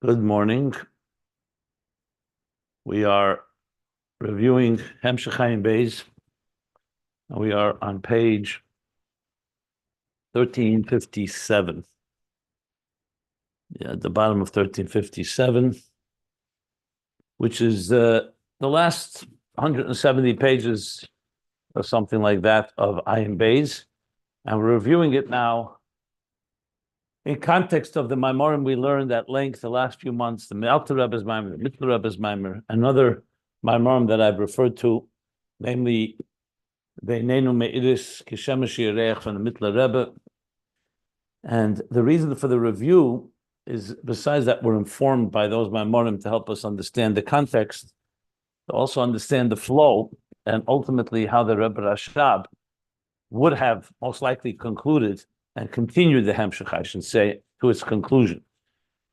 Good morning. We are reviewing Ayin Beis, and we are on page 1357. At the bottom of 1357, which is the last 170 pages or something like that of Ayin Beis, and we're reviewing it now in context of the Maimorim we learned at length the last few months, the Alter Rebbe's Maimer, the Mittler Rebbe's Maimer, another Maimorim that I've referred to, namely Beinenu Me'iris Kishemesh Yireich from the Mittler Rebbe. And the reason for the review is, besides that, we're informed by those Maimorim to help us understand the context, to also understand the flow, and ultimately how the Rebbe Rashab would have most likely concluded and continued the Hemshech, I should say, to its conclusion.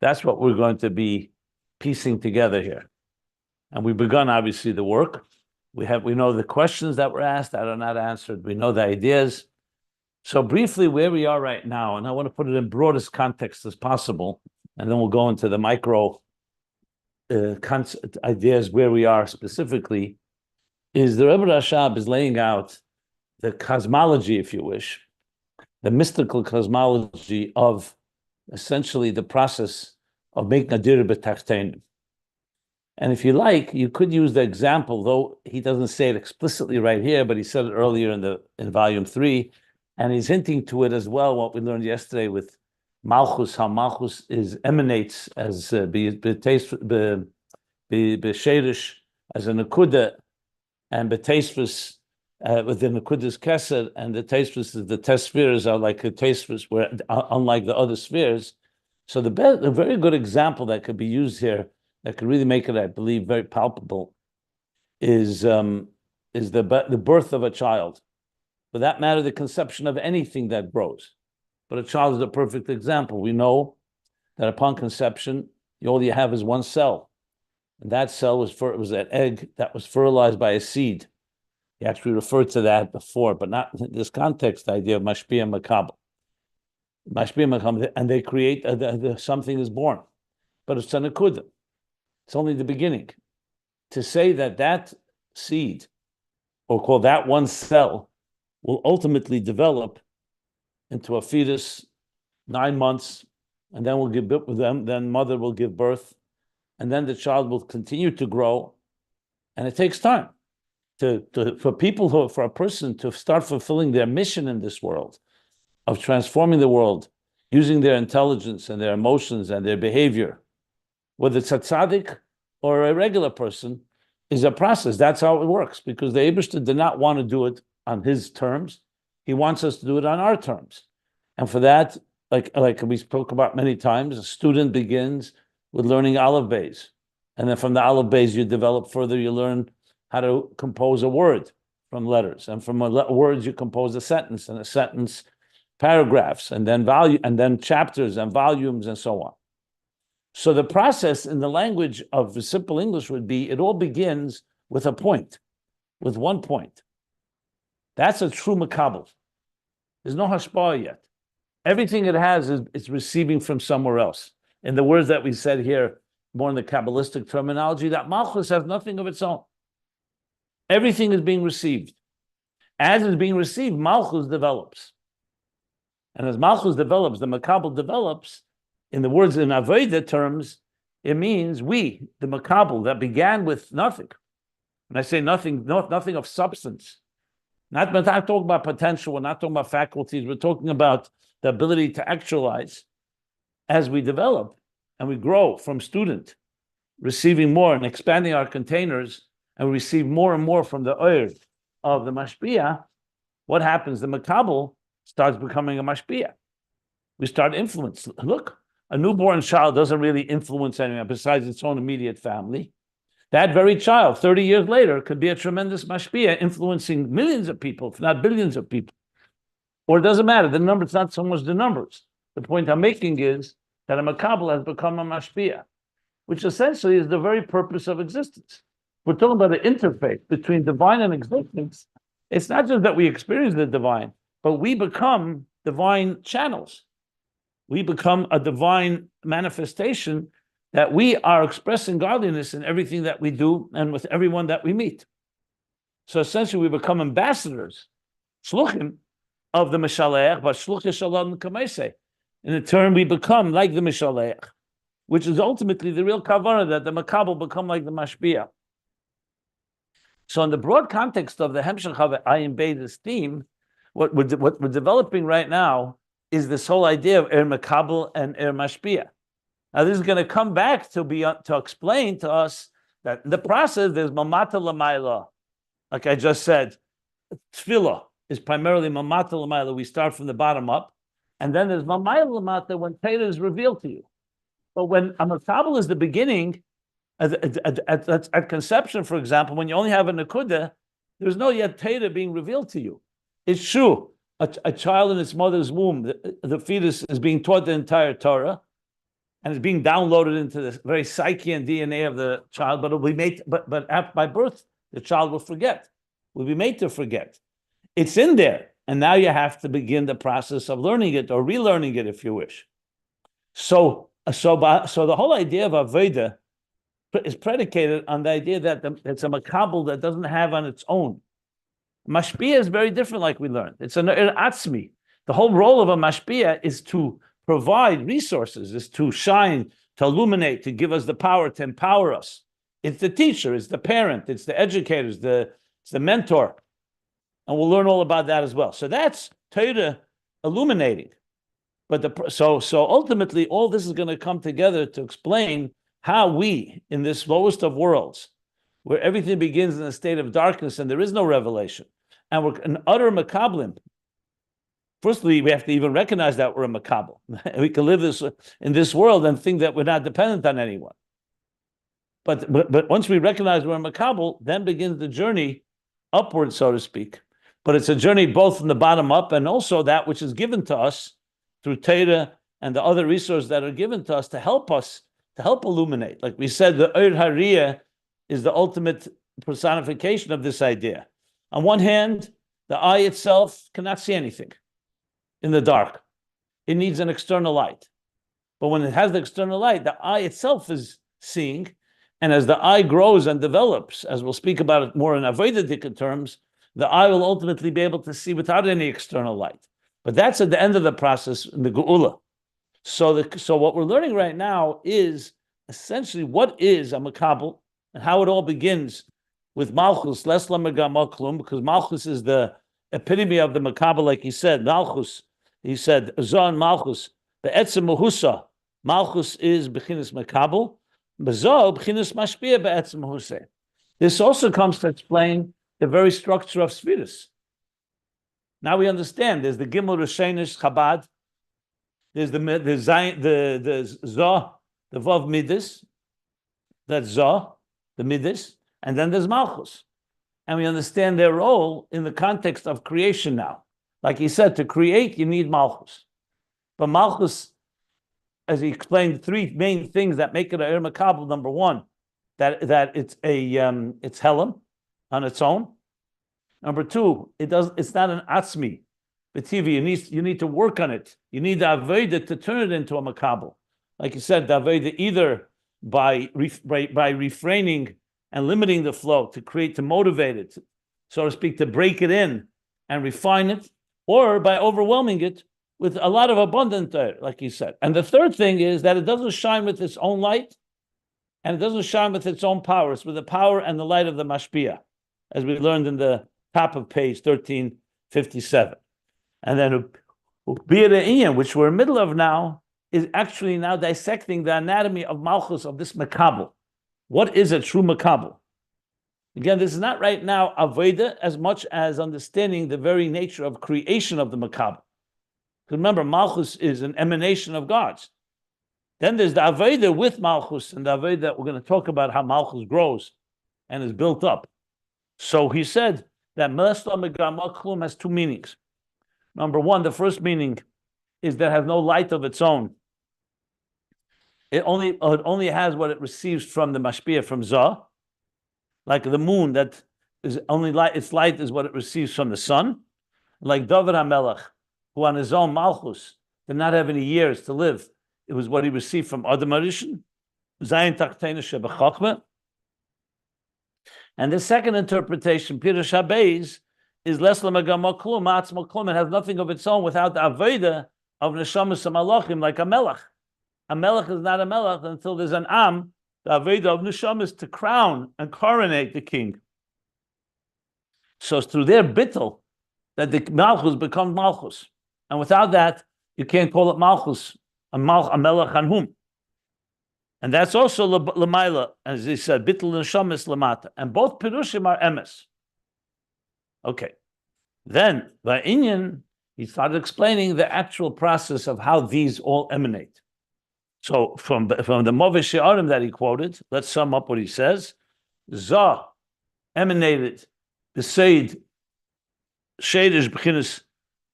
That's what we're going to be piecing together here. And we've begun, obviously, the work. We know the questions that were asked that are not answered. We know the ideas. So briefly, where we are right now, and I want to put it in broadest context as possible, and then we'll go into the micro ideas where we are specifically, is the Rebbe Rashab is laying out the cosmology, if you wish, the mystical cosmology of essentially the process of making a dir b'tachtenim. And if you like, you could use the example, though he doesn't say it explicitly right here, but he said it earlier in volume 3, and he's hinting to it as well, what we learned yesterday with Malchus, how Malchus emanates as b'sherish, as a Nekudah, and b'teisvus, with the Nekudah's Kesed, and the Teisvus is the test spheres are like the Teisvus, where unlike the other spheres. So a very good example that could be used here, that could really make it, I believe, very palpable, is the birth of a child. For that matter, the conception of anything that grows. But a child is a perfect example. We know that upon conception, all you have is one cell, and that cell was an egg that was fertilized by a seed. He actually referred to that before, but not in this context, the idea of mashpia makabel. Mashpia makabel, and they create, something is born. But it's a nekudah. It's only the beginning. To say that seed, or call that one cell, will ultimately develop into a fetus, 9 months, and then we'll give birth with them, then mother will give birth, and then the child will continue to grow, and it takes time. For a person to start fulfilling their mission in this world of transforming the world, using their intelligence and their emotions and their behavior, whether it's a tzaddik or a regular person, is a process. That's how it works, because the Eibishter did not want to do it on his terms. He wants us to do it on our terms. And for that, like we spoke about many times, a student begins with learning Aleph Beis. And then from the Aleph Beis, you develop further, you learn how to compose a word from letters, and from words you compose a sentence, and a sentence paragraphs, and then chapters and volumes and so on. So the process in the language of simple English would be, it all begins with a point, with one point. That's a true makabel. There's no hashpah yet. Everything it has is it's receiving from somewhere else. In the words that we said here, more in the Kabbalistic terminology, that Malchus has nothing of its own. Everything is being received. As it's being received, Malchus develops. And as Malchus develops, the Makabel develops. In the words in Avodah terms, it means we, the Makabel, that began with nothing. And I say nothing of substance. We're not talking about potential, we're not talking about faculties, we're talking about the ability to actualize as we develop and we grow from student, receiving more and expanding our containers, and we receive more and more from the oir of the mashpia. What happens? The makabel starts becoming a mashpia. We start influence. Look, a newborn child doesn't really influence anyone besides its own immediate family. That very child, 30 years later, could be a tremendous mashpia, influencing millions of people, if not billions of people. Or it doesn't matter. The number, it's not so much the numbers. The point I'm making is that a makabel has become a mashpia, which essentially is the very purpose of existence. We're talking about the interface between divine and existence. It's not just that we experience the divine, but we become divine channels. We become a divine manifestation that we are expressing godliness in everything that we do and with everyone that we meet. So essentially, we become ambassadors, shluchim, of the Mishaleach, but shluchim shalom k'meisei. In turn, we become like the Mishaleach, which is ultimately the real kavanah, that the makabel become like the mashpia. So in the broad context of the Hemshech of Ayin Beis theme, what we're developing right now is this whole idea of makabel and mashpia. Now this is going to come back to explain to us that in the process there's mamata l'mayla. Like I just said, tefillah is primarily mamata l'mayla. We start from the bottom up, and then there's mamayla l'mata when Torah is revealed to you. But when a makabel is the beginning, at conception, for example, when you only have a nekudah, there's no yet Torah being revealed to you. It's true. A child in its mother's womb, the fetus is being taught the entire Torah, and it's being downloaded into the very psyche and DNA of the child. But it'll be made. But by birth, the child will forget. Will be made to forget. It's in there, and now you have to begin the process of learning it or relearning it, if you wish. So the whole idea of avodah is predicated on the idea that it's a makabel that doesn't have on its own. Mashpia is very different, like we learned. It's an Atzmi. The whole role of a mashpia is to provide resources, is to shine, to illuminate, to give us the power, to empower us. It's the teacher, it's the parent, it's the educators, it's the mentor. And we'll learn all about that as well. So that's Torah illuminating. But so ultimately, all this is going to come together to explain how we, in this lowest of worlds, where everything begins in a state of darkness and there is no revelation, and we're an utter makablim. Firstly, we have to even recognize that we're a makabel. We can live in this world and think that we're not dependent on anyone. But once we recognize we're a makabel, then begins the journey upward, so to speak. But it's a journey both from the bottom up and also that which is given to us through Torah and the other resources that are given to us to help illuminate. Like we said, the Ohr Hariyah is the ultimate personification of this idea. On one hand, the eye itself cannot see anything in the dark. It needs an external light. But when it has the external light, the eye itself is seeing. And as the eye grows and develops, as we'll speak about it more in Avodah terms, the eye will ultimately be able to see without any external light. But that's at the end of the process in the Geula. So what we're learning right now is essentially what is a makabel and how it all begins with Malchus, less lamegam klum, because Malchus is the epitome of the makabel, like he said. Malchus, he said, Zon Malchus, the etzem muhusa. Malchus is bechinas makabel, bezol bechinas mashpia beetzem muhusa. This also comes to explain the very structure of Sfiris. Now we understand. There's the Gimel Rishenish Chabad. There's the Zah, the Vav Midas. That's Zah, the Midas. And then there's Malchus. And we understand their role in the context of creation now. Like he said, to create, you need Malchus. But Malchus, as he explained, three main things that make it a makabel. Number one, that it's it's Helem on its own. Number two, it's not an Atzmi. B'tivi, you need to work on it. You need the avodah to turn it into a makabel. Like you said, the avodah either by refraining and limiting the flow to motivate it, so to speak, to break it in and refine it, or by overwhelming it with a lot of abundant, like he said. And the third thing is that it doesn't shine with its own light, and it doesn't shine with its own power. It's with the power and the light of the mashpia, as we learned in the top of page 1357. And then Ayin, which we're in the middle of now, is actually now dissecting the anatomy of Malchus, of this makabel. What is a true makabel? Again, this is not right now avodah as much as understanding the very nature of creation of the makabel. Remember, Malchus is an emanation of God's. Then there's the avodah with Malchus, and the avodah that we're going to talk about how Malchus grows and is built up. So he said that Mesla Megama Klum has two meanings. Number one, the first meaning is that it has no light of its own. It only has what it receives from the mashpia, from Zah, like the moon that is only light. Its light is what it receives from the sun. Like David HaMelech, who on his own Malchus did not have any years to live. It was what he received from Adam HaRishon. Zayin Tachtena Shebechachma. And the second interpretation, Pirush HaBeis, is less lemagama klum, atzmo klum. It has nothing of its own without the avoda of neshamas malachim, like a melech. A melech is not a melech until there's an am, the avoda of neshamas, to crown and coronate the king. So it's through their bittul that the malchus becomes malchus, and without that, you can't call it malchus, a melech anhum. And that's also lemaila, as he said, bittul neshamas lamata, and both pirushim are emes. Okay, then by Inyan, he started explaining the actual process of how these all emanate. So from the Movish She'arim that he quoted, let's sum up what he says. Zah emanated the Seid Shadish B'chinas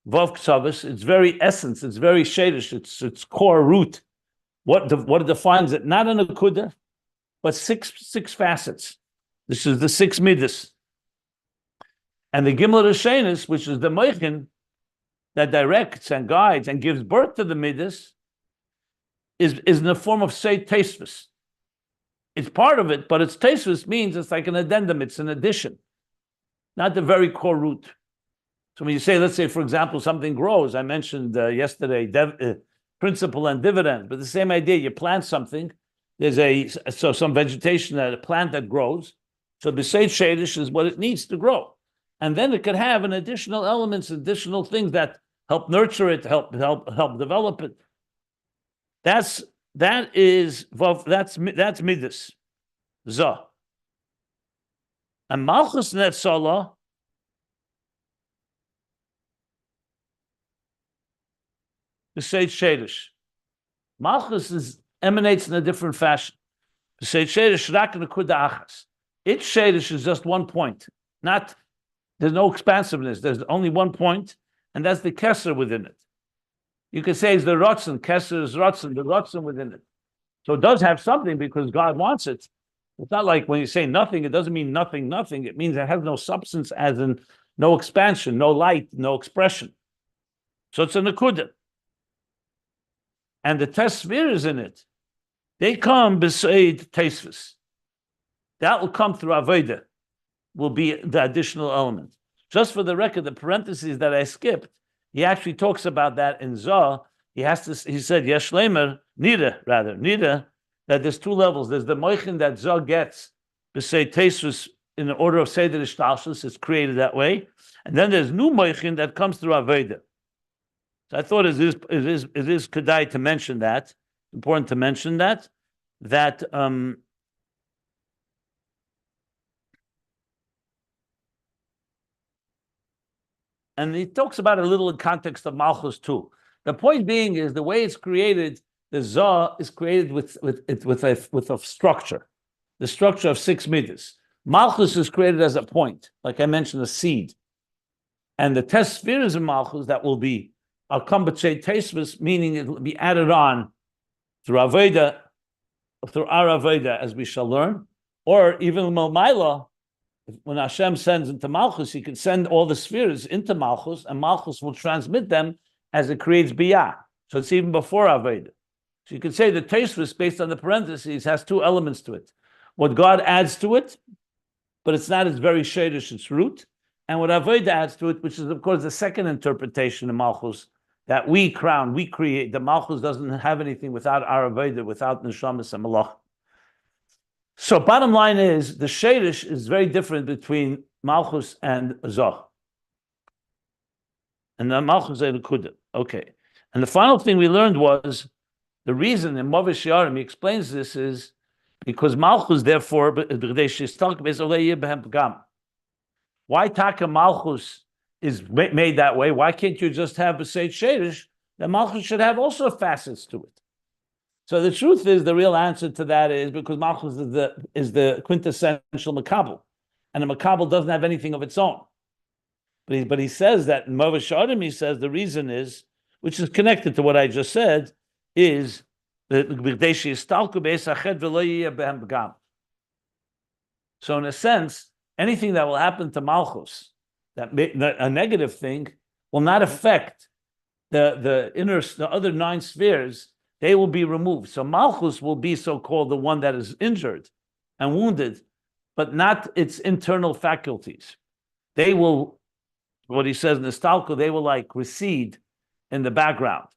Vav Ktsavis. Its very essence, its very Shadish, its core root. What defines it? Not a Nekudah, but six facets. This is the six midas. And the Gimel Rishenis, which is the Moichin that directs and guides and gives birth to the midas, is in the form of say tesvis. It's part of it, but its tesvis means it's like an addendum, it's an addition, not the very core root. So when you say, let's say, for example, something grows, I mentioned yesterday, principle and dividend, but the same idea, you plant something, there's some vegetation, a plant that grows, so the say shadish is what it needs to grow. And then it could have an additional elements, additional things that help nurture it, help develop it. That's midas, zah. And malchus netzala the seit shadish. Malchus emanates in a different fashion. The seit shadish rak nekudah achas. Its shadish is just one point, not. There's no expansiveness. There's only one point, and that's the kesser within it. You could say it's the rotzen. Kesser is rotzen, the rotzen within it. So it does have something because God wants it. It's not like when you say nothing, it doesn't mean nothing, nothing. It means it has no substance, as in no expansion, no light, no expression. So it's a nekudah. And the test spheres in it, they come beside tesvis. That will come through avodah. Will be the additional element. Just for the record, the parentheses that I skipped, he actually talks about that in Zah. He said, Yesh Lemer, Nida, that there's two levels. There's the Moichin that Zah gets, B'sei Tesvis, in the order of Seder Ishtalshus, it's created that way. And then there's new Moichin that comes through Aveda. So I thought it is kedai to mention that, important to mention that and he talks about it a little in context of Malchus too. The point being is the way it's created, the Zah is created with a structure, the structure of six midas. Malchus is created as a point, like I mentioned, a seed. And the test spheres in Malchus that will be al-kambachet tesvis, meaning it will be added on through Aveda, through our Aveda, as we shall learn, or even Malmaila. When Hashem sends into Malchus, he can send all the spheres into Malchus, and Malchus will transmit them as it creates Biyah. So it's even before Aveda. So you could say the Tosfos, based on the parentheses, has two elements to it. What God adds to it, but it's not its very shadish, its root, and what Aveda adds to it, which is, of course, the second interpretation of Malchus, that we crown, we create. The Malchus doesn't have anything without our Aveda, without Neshamas and Malach. So bottom line is, the Shadish is very different between Malchus and Zah. And the Malchus and Nekudah. Okay. And the final thing we learned was, the reason in Movish She'arim, he explains this, is because Malchus, therefore, why Taka Malchus is made that way? Why can't you just have B'seit Shadish? The Malchus should have also facets to it. So the truth is, the real answer to that is because Malchus is the quintessential Makabel, and the Makabel doesn't have anything of its own. But he says that in Movish She'arim, he says the reason is, which is connected to what I just said, is so in a sense, anything that will happen to Malchus, that a negative thing, will not affect the other nine spheres they will be removed. So Malchus will be so-called the one that is injured and wounded, but not its internal faculties. They will, what he says in the Stalko, they will like recede in the background.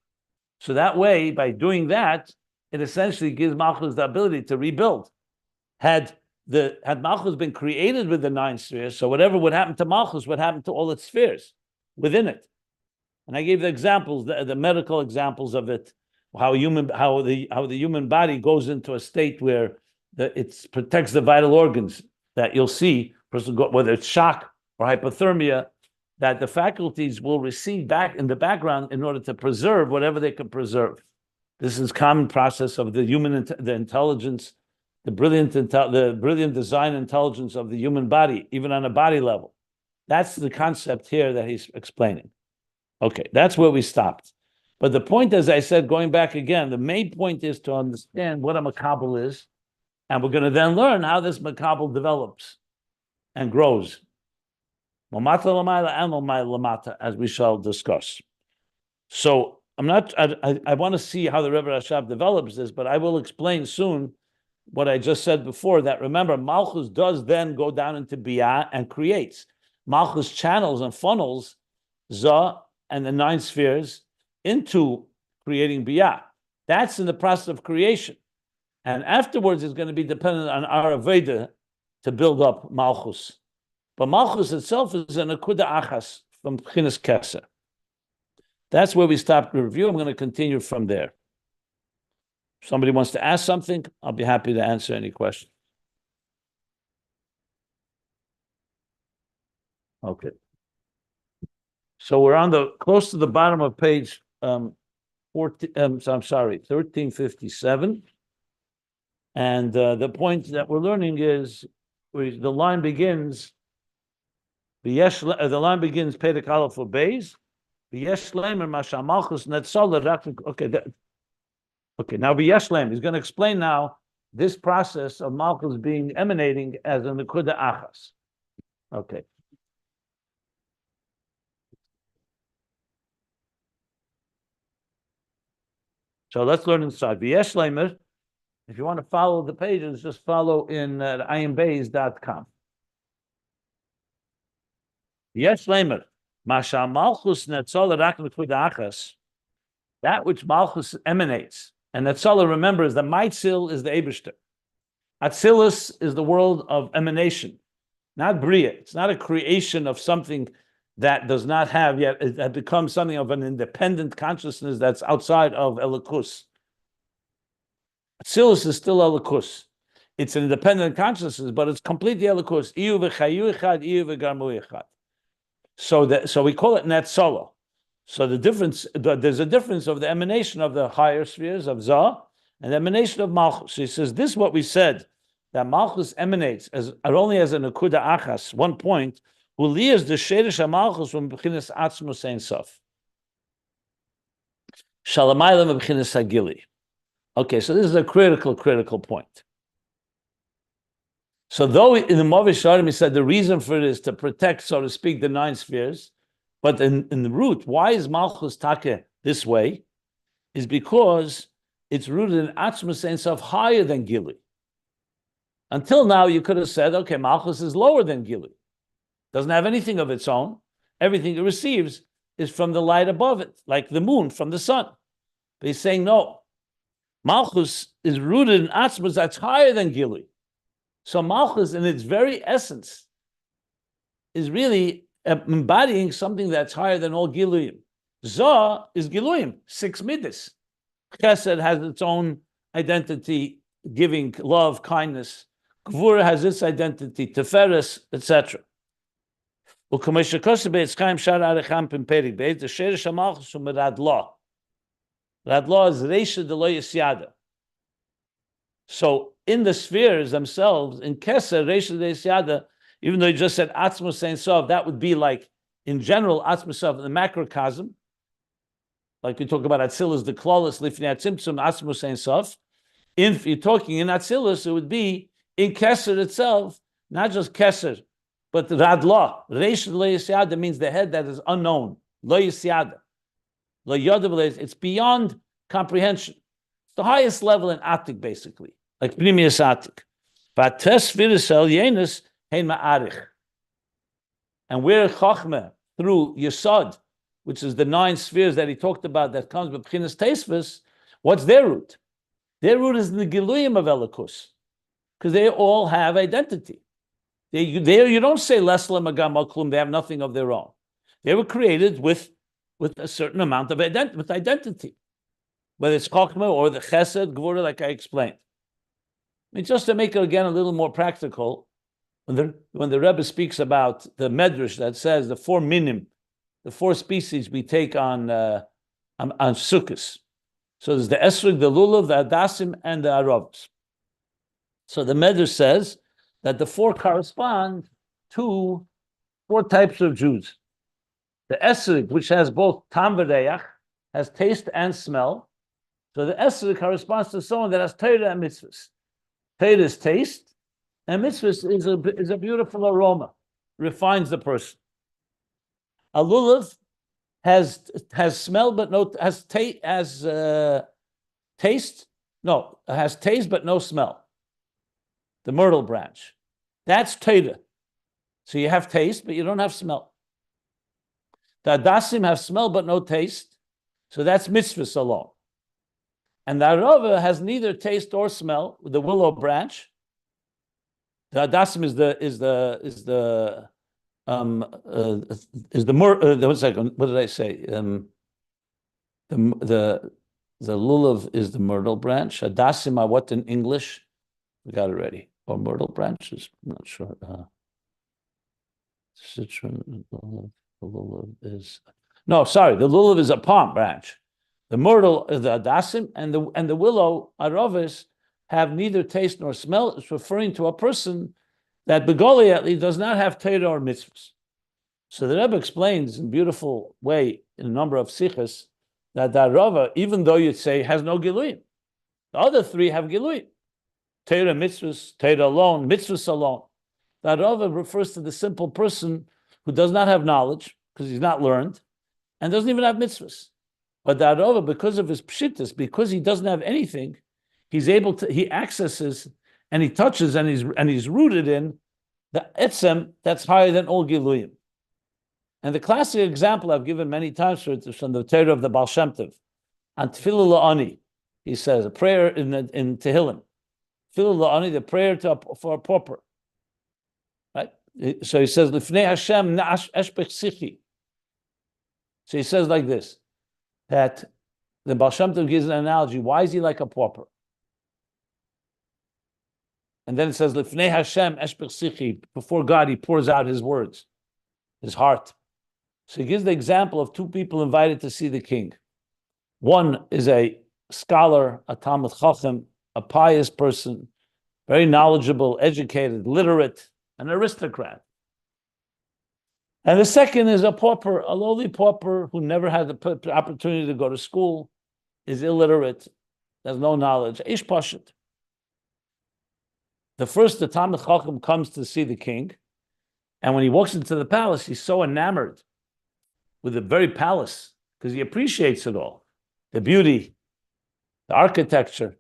So that way, by doing that, it essentially gives Malchus the ability to rebuild. Had Malchus been created with the 9 spheres, so whatever would happen to Malchus would happen to all its spheres within it. And I gave the examples, the medical examples of it, how the human body goes into a state where it protects the vital organs that you'll see, whether it's shock or hypothermia, that the faculties will recede back in the background in order to preserve whatever they can preserve. This is common process of the human, the intelligence, the brilliant design intelligence of the human body, even on a body level. That's the concept here that he's explaining. Okay, that's where we stopped. But the point, as I said, going back again, the main point is to understand what a makabel is, and we're going to then learn how this makabel develops and grows. As we shall discuss. So I want to see how the Rebbe Rashab develops this, but I will explain soon what I just said before, that remember, Malchus does then go down into Biyah and creates. Malchus channels and funnels Zah and the 9 spheres into creating Biyah. That's in the process of creation. And afterwards, it's going to be dependent on our Aveda to build up Malchus. But Malchus itself is a Nekudah Achas from Pchinas Keser. That's where we stopped the review. I'm going to continue from there. If somebody wants to ask something, I'll be happy to answer any question. Okay. So we're on close to the bottom of page 1357. And the point that we're learning is the line begins Perek Aleph for Beis. Okay, now B'Yeshlem, he's going to explain now this process of Malchus emanating as a Nekudah Achas. Okay. So let's learn inside. B'Yeshlemer, if you want to follow the pages, just follow in ayinbeis.com. B'Yeshlemer, Masha Malchus Netzol Rak Nekudah Achas, that which Malchus emanates. And Netzala, remember, is the Maitzil is the Eibishter. Atzilus is the world of emanation, not Bria. It's not a creation of something that does not have yet. It had become something of an independent consciousness that's outside of Elikus. Atzilus is still Elikus. It's an independent consciousness, but it's completely Elikus. Iyu v'chayu echad, iyu v'garmu echad. So we call it Netzala. So there's a difference of the emanation of the higher spheres of Zah and the emanation of Malchus. So he says, this is what we said, that Malchus emanates only as a Nekudah Achas, one point, Uliyas the Sherish Malchus from B'chinas Atzmus Ein Sof. Shalamaylam B'chinas Hagili. Okay, so this is a critical point. So though in the Mavish Sharim he said the reason for it is to protect, so to speak, the 9 spheres, but in the root, why is Malchus Take this way? Is because it's rooted in Atzmus Ein Sof higher than Gili. Until now, you could have said, okay, Malchus is lower than Gili. Doesn't have anything of its own. Everything it receives is from the light above it, like the moon from the sun. But he's saying, no. Malchus is rooted in Atzmus that's higher than Gili. So Malchus, in its very essence, is really embodying something that's higher than all Giluyim. Zah is Giluyim, 6 midas. Chesed has its own identity, giving love, kindness. Gvura has its identity, Teferes, etc. So in the spheres themselves, in Keser, Reisha de Yada, even though you just said Atzmus Ein Sof, that would be like, in general, Atzmus Sof, in the macrocosm, like we talk about Atzilus, the Klolis, Lifnei Atzimtzum, Atzmus Ein Sof. If you're talking in Atzilus, it would be in Keser itself, not just Keser, but Radla. Reish Lo Yisyada means the head that is unknown. Lo Yisyada. Lo Yodav, it's beyond comprehension. It's the highest level in Atik, basically, like Pnimius Atik. Vates Virisel Yenis Hein Ma'arich. And where Chochmah, through Yesod, which is the 9 spheres that he talked about that comes with B'chinas Teisvus, what's their root? Their root is the Giluyim of Elikus, because they all have identity. You don't say Lesla Magam Al-Klum, they have nothing of their own. They were created with a certain amount of identity, whether it's Chochmah or the Chesed, Gvura, like I explained. I mean, just to make it again a little more practical, when the Rebbe speaks about the Medrash that says the 4 minim, the 4 species we take on Sukkos. So there's the Esrog, the Lulav, the Adasim, and the Aravos. So the Medrash says that the 4 correspond to 4 types of Jews. The Esrog, which has both Tam v'Reach, has taste and smell. So the Esrog corresponds to someone that has Torah and mitzvahs. Torah is taste, and mitzvahs is a beautiful aroma, refines the person. A Lulav has smell but no has taste but no smell. The myrtle branch, that's Torah. So you have taste but you don't have smell. The Adasim have smell but no taste, so that's mitzvahs alone. And the Arava has neither taste or smell, with the willow branch. The Adasim is the one second, what did I say? The lulav is the myrtle branch. Adasim are what in English? We got it ready. Or myrtle branches? I'm not sure. Citron, the lulav is no, sorry. The lulav is a palm branch. The myrtle is the adasim, and the willow aravis have neither taste nor smell. It's referring to a person that begoli at least does not have Torah or mitzvahs. So the Rebbe explains in a beautiful way in a number of sichos that the Arava, even though you'd say has no giluyim, the other 3 have giluyim. Torah, mitzvahs, Torah alone, mitzvahs alone. The Arava refers to the simple person who does not have knowledge because he's not learned and doesn't even have mitzvahs. But the Arava, because of his pshittas, because he doesn't have anything, he accesses and he touches and he's rooted in the etzem that's higher than all giluyim. And the classic example I've given many times for it is from the Torah of the Baal Shem Tov. And Tefillah La'ani, he says, a prayer in Tehillim. Tefillah La'ani, the prayer for a pauper. Right? So he says, Lifnei Hashem eshpech sichi. So he says like this, that the Baal Shem Tov gives an analogy. Why is he like a pauper? And then it says, Lifnei Hashem eshpech sichi. Before God, he pours out his words, his heart. So he gives the example of 2 people invited to see the king. One is a scholar, a Talmid Chacham, a pious person, very knowledgeable, educated, literate, an aristocrat. And the second is a pauper, a lowly pauper who never had the opportunity to go to school, is illiterate, has no knowledge, ish pashut. The Talmid Chacham comes to see the king, and when he walks into the palace, he's so enamored with the very palace because he appreciates it all. The beauty, the architecture,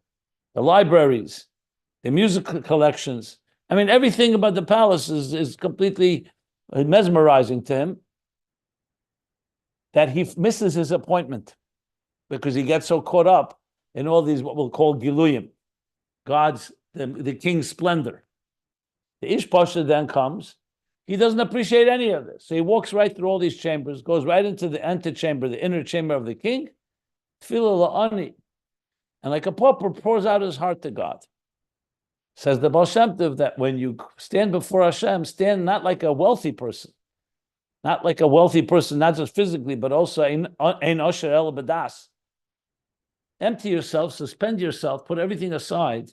the libraries, the music collections. I mean, everything about the palace is completely mesmerizing to him that he misses his appointment because he gets so caught up in all these, what we'll call giluyim, the king's splendor. The Ish Pasha then comes. He doesn't appreciate any of this. So he walks right through all these chambers, goes right into the antechamber, the inner chamber of the king, Tefillah La'ani, and like a pauper pours out his heart to God. Says the Baal Shem Tov that when you stand before Hashem, stand not like a wealthy person, not just physically, but also ein osher el b'das. Empty yourself, suspend yourself, put everything aside,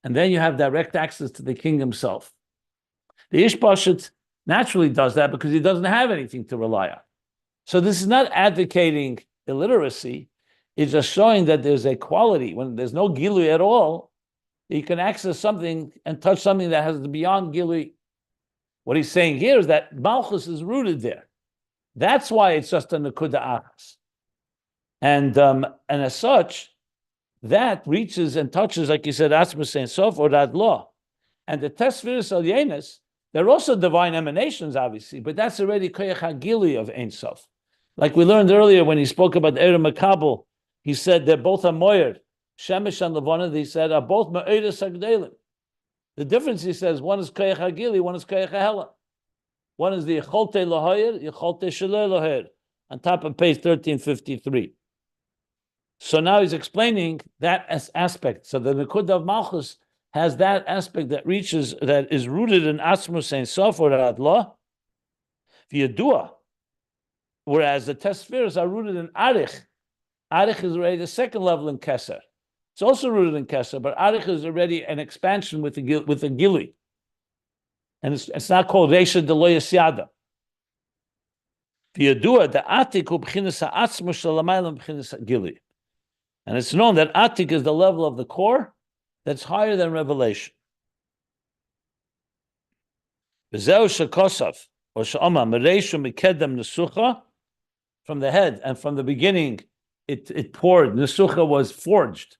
and then you have direct access to the king himself. The Ish Pashat naturally does that because he doesn't have anything to rely on. So this is not advocating illiteracy. It's just showing that there's a quality. When there's no gilui at all, you can access something and touch something that has beyond gilui. What he's saying here is that Malchus is rooted there. That's why it's just a Nekudah Achas. And as such, that reaches and touches, like you said, Atzmus Ein Sof or that law. And the Tesfiris Al Yenes, they're also divine emanations, obviously, but that's already Koyach HaGili of Ein Sof. Like we learned earlier when he spoke about Eir Makabel, he said they're both a Moyer. Shemesh and Levana, he said, are both Ma'eris HaGdelim. The difference, he says, one is Koyach HaGili, one is Koyach HaHelem. One is the Yecholte Lahoyer, Yecholte Shalei Lahoyer, on top of page 1353. So now he's explaining that aspect. So the Nekudah of Malchus has that aspect that reaches, that is rooted in Atzmus Ein Sof or Adlah, V'Yadua, whereas the Tesfiras are rooted in Arich. Arich is already the second level in Keser. It's also rooted in Keser, but Arich is already an expansion with the Gili. And it's not called Reisha Delo Yasyada. V'Yadua, the Atik hu b'chinas ha'atzmus shalamaylam b'chinas ha'gili. And it's known that Atik is the level of the core that's higher than revelation. V'zeu shekosav, or she'oma, mereishu mikedem nesucha, from the head and from the beginning, it poured. Nesucha was forged,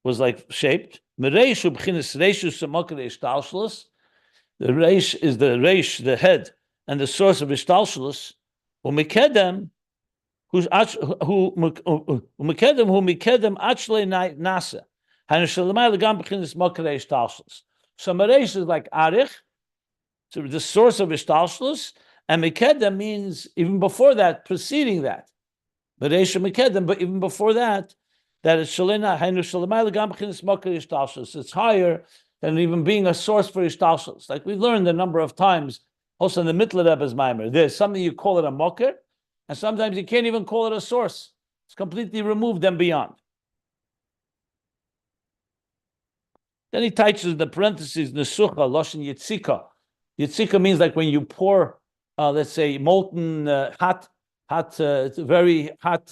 was like shaped. Mereishu b'chinas reishu semokere ishtalshlus. The reish is the reish, the head, and the source of ishtalshlus. Umikedem, who mikedem achle nasa. So Mareish is like Arich, so the source of ishtalshlus, and mikedem means even before that, preceding that. Mareish mikedem, but even before that, that it's shalena hainu shalamayla gam b'chinas moker ishtalshlus. It's higher than even being a source for ishtalshlus. Like we've learned a number of times, also in the Mittler Rebbe's Maimer, there's something you call it a moker, and sometimes you can't even call it a source. It's completely removed and beyond. Then he touches the parentheses, Nesucha, Loshen Yitzika. Yitzika means like when you pour, let's say, molten, very hot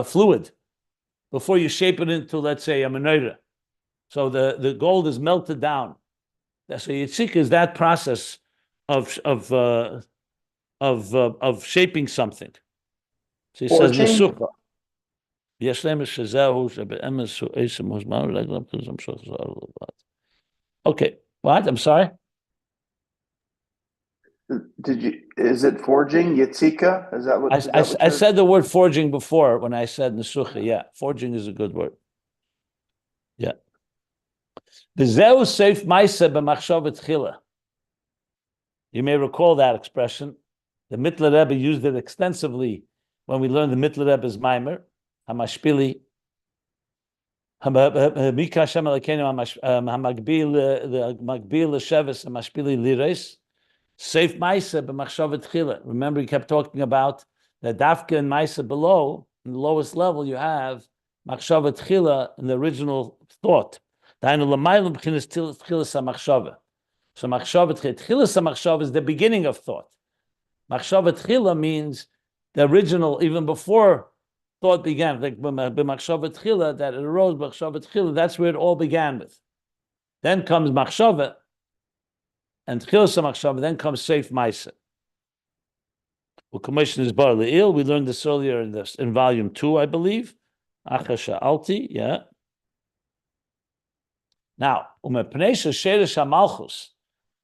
fluid before you shape it into, let's say, a menorah. So the gold is melted down. So Yitzika is that process of shaping something. So he says Nesucha. Okay, what? I'm sorry? Is it forging, Yitzika? Is that what I said the word forging before when I said Nesucha. Yeah, forging is a good word. Yeah. You may recall that expression. The Mittler Rebbe used it extensively when we learned the Mittler Rebbe's Maimer, Hamashpili, Mika Hashem Elokeinu, Hamagbil L'Sheves, Hamashpili Lires, Seif Maisa b'machshavet Chila. Remember, he kept talking about the Dafka and Maisa below, in the lowest level, you have machshavet Chila in the original thought. So machshavet Chila is the beginning of thought. Machshavet Chila means the original, even before thought began, like b'machshavet Chila, that it arose, machshavet Chila, that's where it all began with. Then comes machshavet, and Chilas HaMachshav, then comes Seif Maisa. Commission is Bar Le'il. We learned this earlier in volume 2, I believe. Achasha Alti, yeah. Now, Umepneisha Sheresh HaMalchus,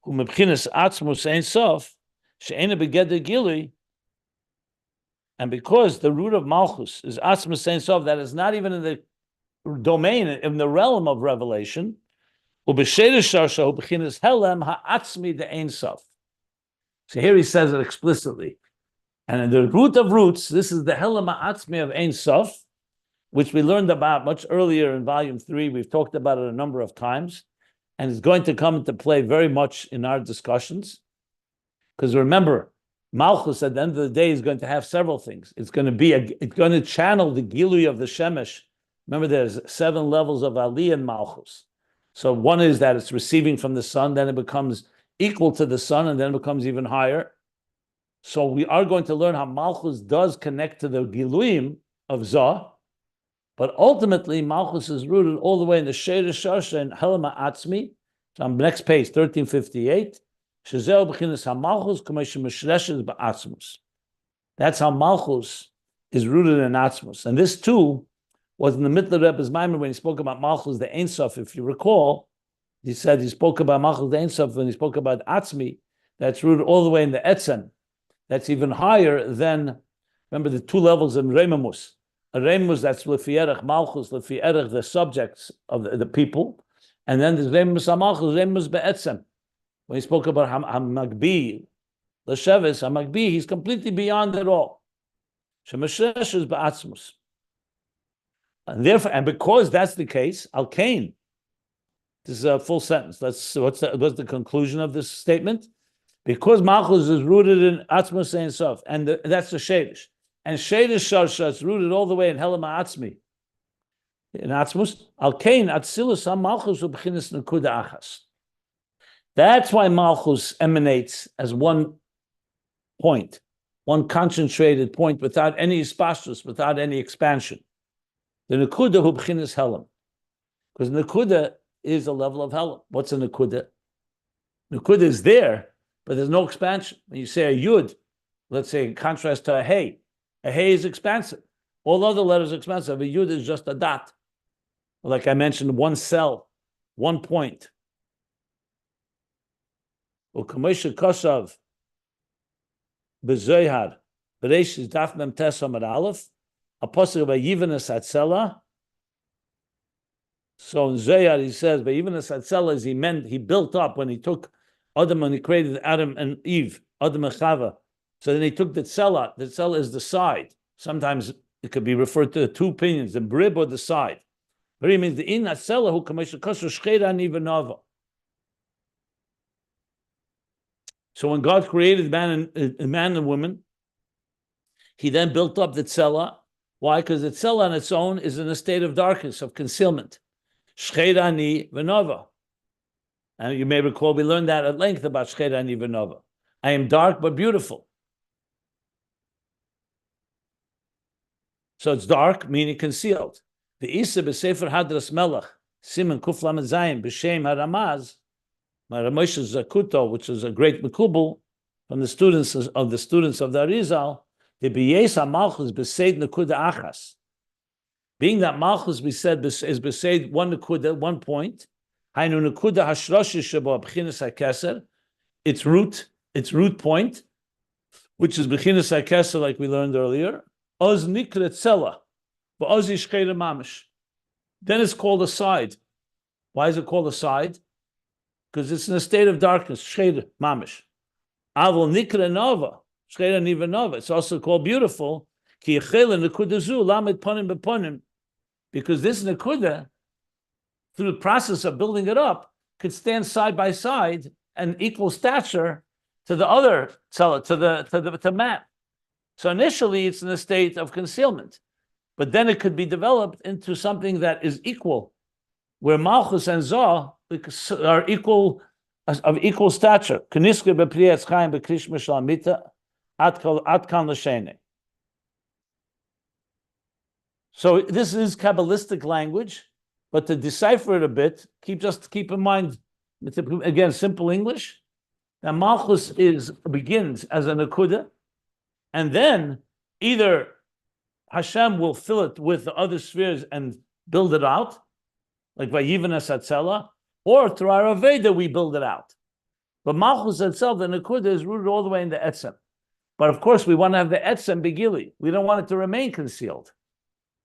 Umepchinas Atzmus Ein Sof, She'ena Begeder Gili, and because the root of Malchus is Atzmus Ein Sof, that is not even in the domain, in the realm of revelation, Helem HaAtzmi the Ein Sof. So here he says it explicitly. And in the root of roots, this is the Helem HaAtzmi of Ein Sof, which we learned about much earlier in volume 3. We've talked about it a number of times. And it's going to come into play very much in our discussions. Because remember, Malchus at the end of the day is going to have several things. It's going to channel the Gilui of the Shemesh. Remember, there's 7 levels of Ali and Malchus. So one is that it's receiving from the sun, then it becomes equal to the sun, and then it becomes even higher. So we are going to learn how Malchus does connect to the Giluim of Zah, but ultimately Malchus is rooted all the way in the Sheresh Sharsha and Helem HaAtzmi. So on the next page, 1358, Shezeh b'chinas HaMalchus k'mei shemeshreshes ba'atzmus. That's how Malchus is rooted in Atzmus. And this too was in the middle of Rebbe's Maimon when he spoke about Malchus the Ein Sof. If you recall, he said he spoke about Malchus the Ein Sof when he spoke about Atzmi, that's rooted all the way in the Etzem. That's even higher than, remember the two levels in Reimamus. A Reimamus, that's Lefi Erech Malchus, Lefi Erech, the subjects of the people. And then there's Reimamus HaMalchus, Reimamus Be'etzem. When he spoke about HaMagbi, L'Sheves, HaMagbi, he's completely beyond it all. Shemeshesh is Ba'atzmus. And therefore, and because that's the case, Al-Kain, this is a full sentence. What's the conclusion of this statement? Because Malchus is rooted in Atzmus Ein Sof, and that's the Shadish. And Shadish Sharsha is rooted all the way in Helem HaAtzmi. In Atzmus, Al-Kain, Atzilus HaMalchus Ubchinis Nekudah Achas. That's why Malchus emanates as one point, one concentrated point without any spastus, without any expansion. The Nekudah hu b'chinas Helem. Because Nekudah is a level of Helem. What's a Nekudah? Nekudah is there, but there's no expansion. When you say a Yud, let's say in contrast to a Hey is expansive. All other letters are expansive. A Yud is just a dot. Like I mentioned, one cell, 1 point. U'kamesha kosav b'zoyhar b'reish daf mem tes amar aleph apostle by Yivanas Atzela. So in Zohar he says by Yivanas Atzela is he built up when he took Adam and he created Adam and Eve, Adam and Chava. So then he took the tzela. The tzela is the side. Sometimes it could be referred to two opinions, the brib or the side. But he means the in Atzela who kamesha kosher shcheira nivanava. So when God created man and woman, he then built up the tzela. Why? Because the tzela on its own is in a state of darkness, of concealment. Shcheira ni v'nova. And you may recall we learned that at length about Shcheira ni v'nova. I am dark but beautiful. So it's dark, meaning concealed. The Isa b'Sefer Hadras Melech, Siman Kuf Lamed Zayin, b'Shem HaRamaz, Moshe Zakuto, which is a great Mekubal from the students of the Arizal, the B'Yes HaMalchus b'Seid Nekudah Achas. Being that Malchus we said is b'Seid one Nekudah, 1 point, Hainu Nekudah Hashroshi Shebo B'chinas HaKeser, its root point, which is B'chinas HaKeser, like we learned earlier, Oz Nikret Tzela, B'Oz Yishcheira Mamish. Then it's called a side. Why is it called a side? Because it's in a state of darkness, Shcheira Mamish. Avol Nikre Nova, Shcheira Niva Nova. It's also called beautiful, Ki Yechela Nekudah Zu, Lamed Ponim B'Ponim. Because this Nekudah, through the process of building it up, could stand side by side and equal stature to the other tzela, to man. So initially it's in a state of concealment, but then it could be developed into something that is equal, where Malchus and Zoh are equal, of equal stature. So this is Kabbalistic language, but to decipher it a bit, keep in mind, again, simple English, that Malchus begins as a Nekudah, and then either Hashem will fill it with the other spheres and build it out, like by Yivanas Atzela, or through our Aveda we build it out. But Malchus itself, the Nekudah, is rooted all the way in the Etzem. But of course, we want to have the Etzem Begili. We don't want it to remain concealed.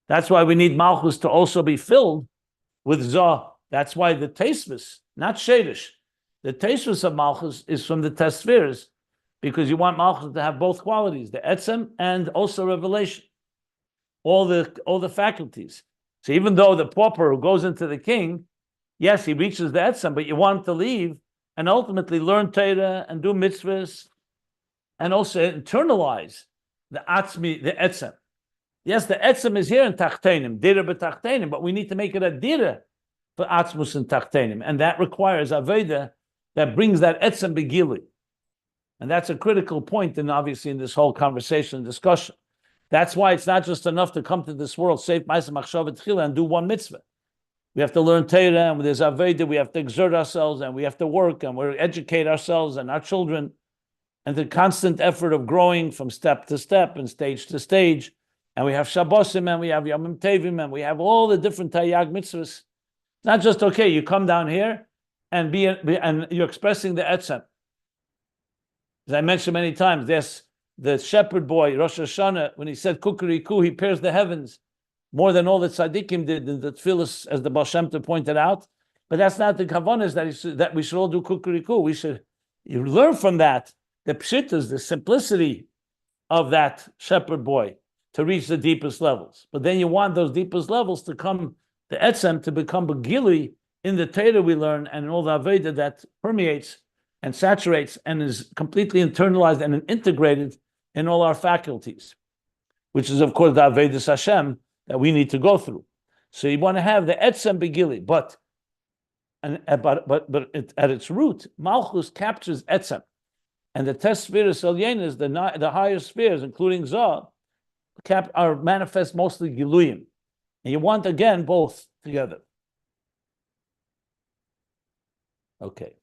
That's why we need Malchus to also be filled with Zoh. That's why the Atzmus, not Shadish, the Atzmus of Malchus is from the Tespheres, because you want Malchus to have both qualities, the Etzem and also revelation, all the faculties. So even though the pauper who goes into the king, yes, he reaches the Etzem, but you want him to leave and ultimately learn Torah and do mitzvahs and also internalize the HaAtzmi, the Etzem. Yes, the Etzem is here in Tachtenim, Dira b'Tachtenim, but we need to make it a Dira for Atzmus and Tachtenim, and that requires Aveda that brings that Etzem Begili. And that's a critical point, and obviously in this whole conversation and discussion. That's why it's not just enough to come to this world, save Ma'aseh Machshava Tchila, and do one mitzvah. We have to learn Torah, and there's Aveda, we have to exert ourselves, and we have to work, and we educate ourselves and our children, and the constant effort of growing from step to step and stage to stage, and we have Shabbosim, and we have Yomim Tevim, and we have all the different Taryag mitzvahs. Not just, okay, you come down here and and you're expressing the etzem. As I mentioned many times, there's the shepherd boy, Rosh Hashanah, when he said Kukuriku, he pairs the heavens more than all the tzaddikim did in the tefillas, as the Baal Shem Tov pointed out. But that's not the kavanah, that we should all do Kukuriku. You learn from that, the pshitas, the simplicity of that shepherd boy to reach the deepest levels. But then you want those deepest levels to come, the etzem, to become begili in the Torah we learn and in all the Aveda that permeates and saturates and is completely internalized and integrated in all our faculties, which is, of course, the Avedis Hashem that we need to go through. So you want to have the etzem begili, but at its root, Malchus captures etzem, and the test spheres elyenis, the higher spheres, including Zah, are manifest mostly giluyim, and you want again both together. Okay.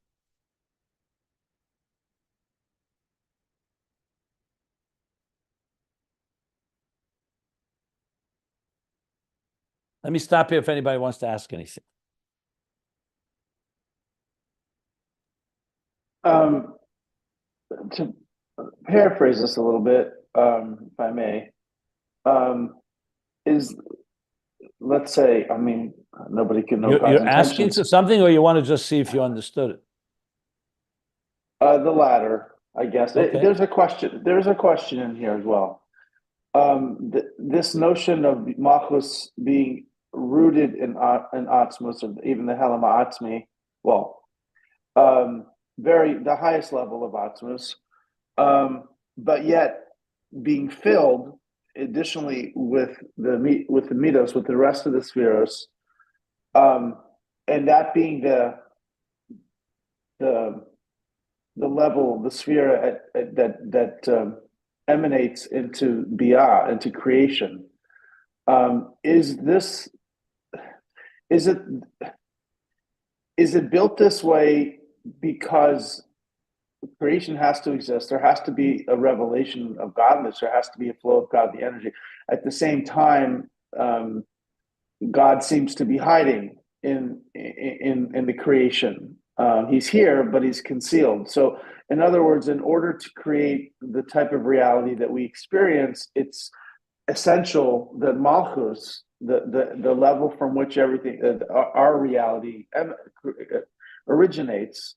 Let me stop here if anybody wants to ask anything. To paraphrase this a little bit, if I may, let's say, I mean, nobody can know God's You're asking intentions. something, or you want to just see if you understood it? The latter, I guess. Okay. There's a question in here as well. This notion of Malchus being rooted in Atzmus, or even the Helem HaAtzmi, the highest level of Atzmus, but yet being filled additionally with the midos, with the rest of the spheros, and that being the level, the sphere that emanates into Biyah, into creation. Is it built this way because creation has to exist? There has to be a revelation of godness. There has to be a flow of godly energy. At the same time, God seems to be hiding in the creation. He's here, but he's concealed. So, in other words, in order to create the type of reality that we experience, it's essential that Malchus, the level from which everything, our reality originates,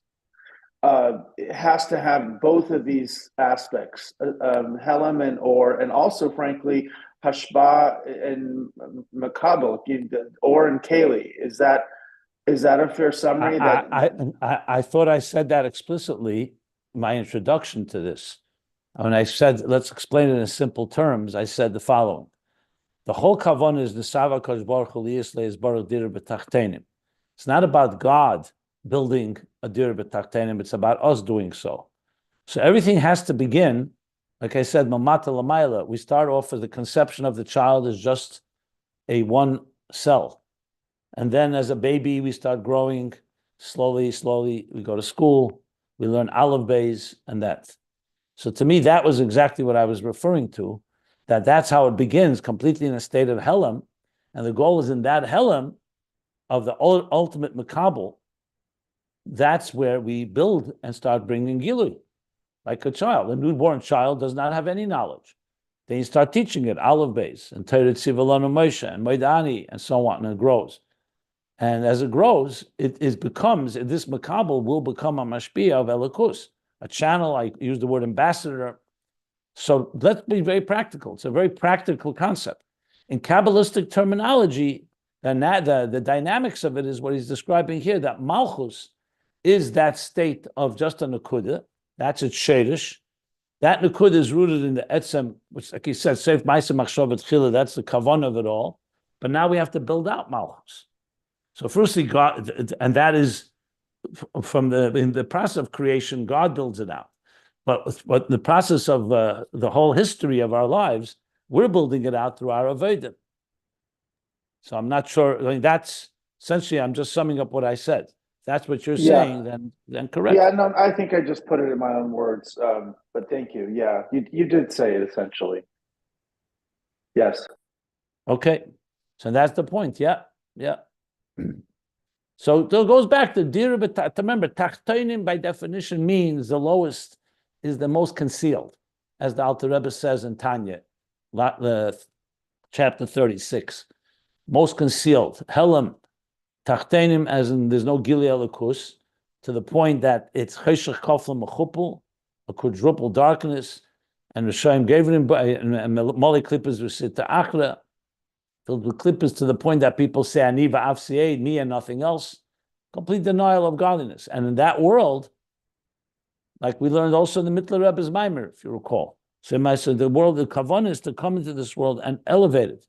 it has to have both of these aspects, Helem and also, frankly, Hashba and Makabel, Or and Kali. Is that a fair summary? I thought I said that explicitly in my introduction to this. When I said, let's explain it in simple terms, I said the following. The whole kavanah is Nesava Kodesh Baruch Hu Liyisleis Baruch Dir B'Tachtenim. It's not about God building a Dir B'Tachtenim, it's about us doing so. So everything has to begin, like I said, Mamata Lamaila. We start off with the conception of the child as just a one cell. And then as a baby, we start growing slowly. We go to school, we learn Ayin Beis and that. So to me, that was exactly what I was referring to, that's how it begins, completely in a state of Helem. And the goal is in that Helem of the ultimate Makabel, that's where we build and start bringing Gilui, like a child. A newborn child does not have any knowledge. Then you start teaching it, Ayin Beis, and Torah Tzivalonu Moshe, and Moedani, and so on, and it grows. And as it grows, it becomes, this Makabel will become a Mashpia of Elikus, a channel. I use the word ambassador. So let's be very practical. It's a very practical concept. In Kabbalistic terminology, the dynamics of it is what he's describing here, that Malchus is that state of just a Nekudah. That's its Shadish. That Nekudah is rooted in the Etzem, which, like he said, Seif Ma'aseh Machshavah Tchila, that's the kavanah of it all. But now we have to build out Malchus. So firstly, God, and that is in the process of creation, God builds it out. But the process of the whole history of our lives, we're building it out through our Avodah. So I'm not sure. I mean, that's essentially, I'm just summing up what I said. If that's what you're saying, then correct. Yeah, no, I think I just put it in my own words. But thank you. Yeah, you did say it essentially. Yes. Okay, so that's the point. Yeah. So it goes back to remember, tachtonim by definition means the lowest is the most concealed, as the Alter Rebbe says in Tanya, chapter 36. Most concealed. Helem, tachtonim, as in there's no gili elikus, to the point that it's cheshach koflam mechupel, a quadruple darkness, and Rishayim Gevrim and Moli Klippas V'Sita Achra, filled with Klippas to the point that people say Ani v'Avsiei, me and nothing else. Complete denial of godliness. And in that world, like we learned also in the Mittler Rebbe's Maimer, if you recall. So the world, the kavanah is to come into this world and elevate it.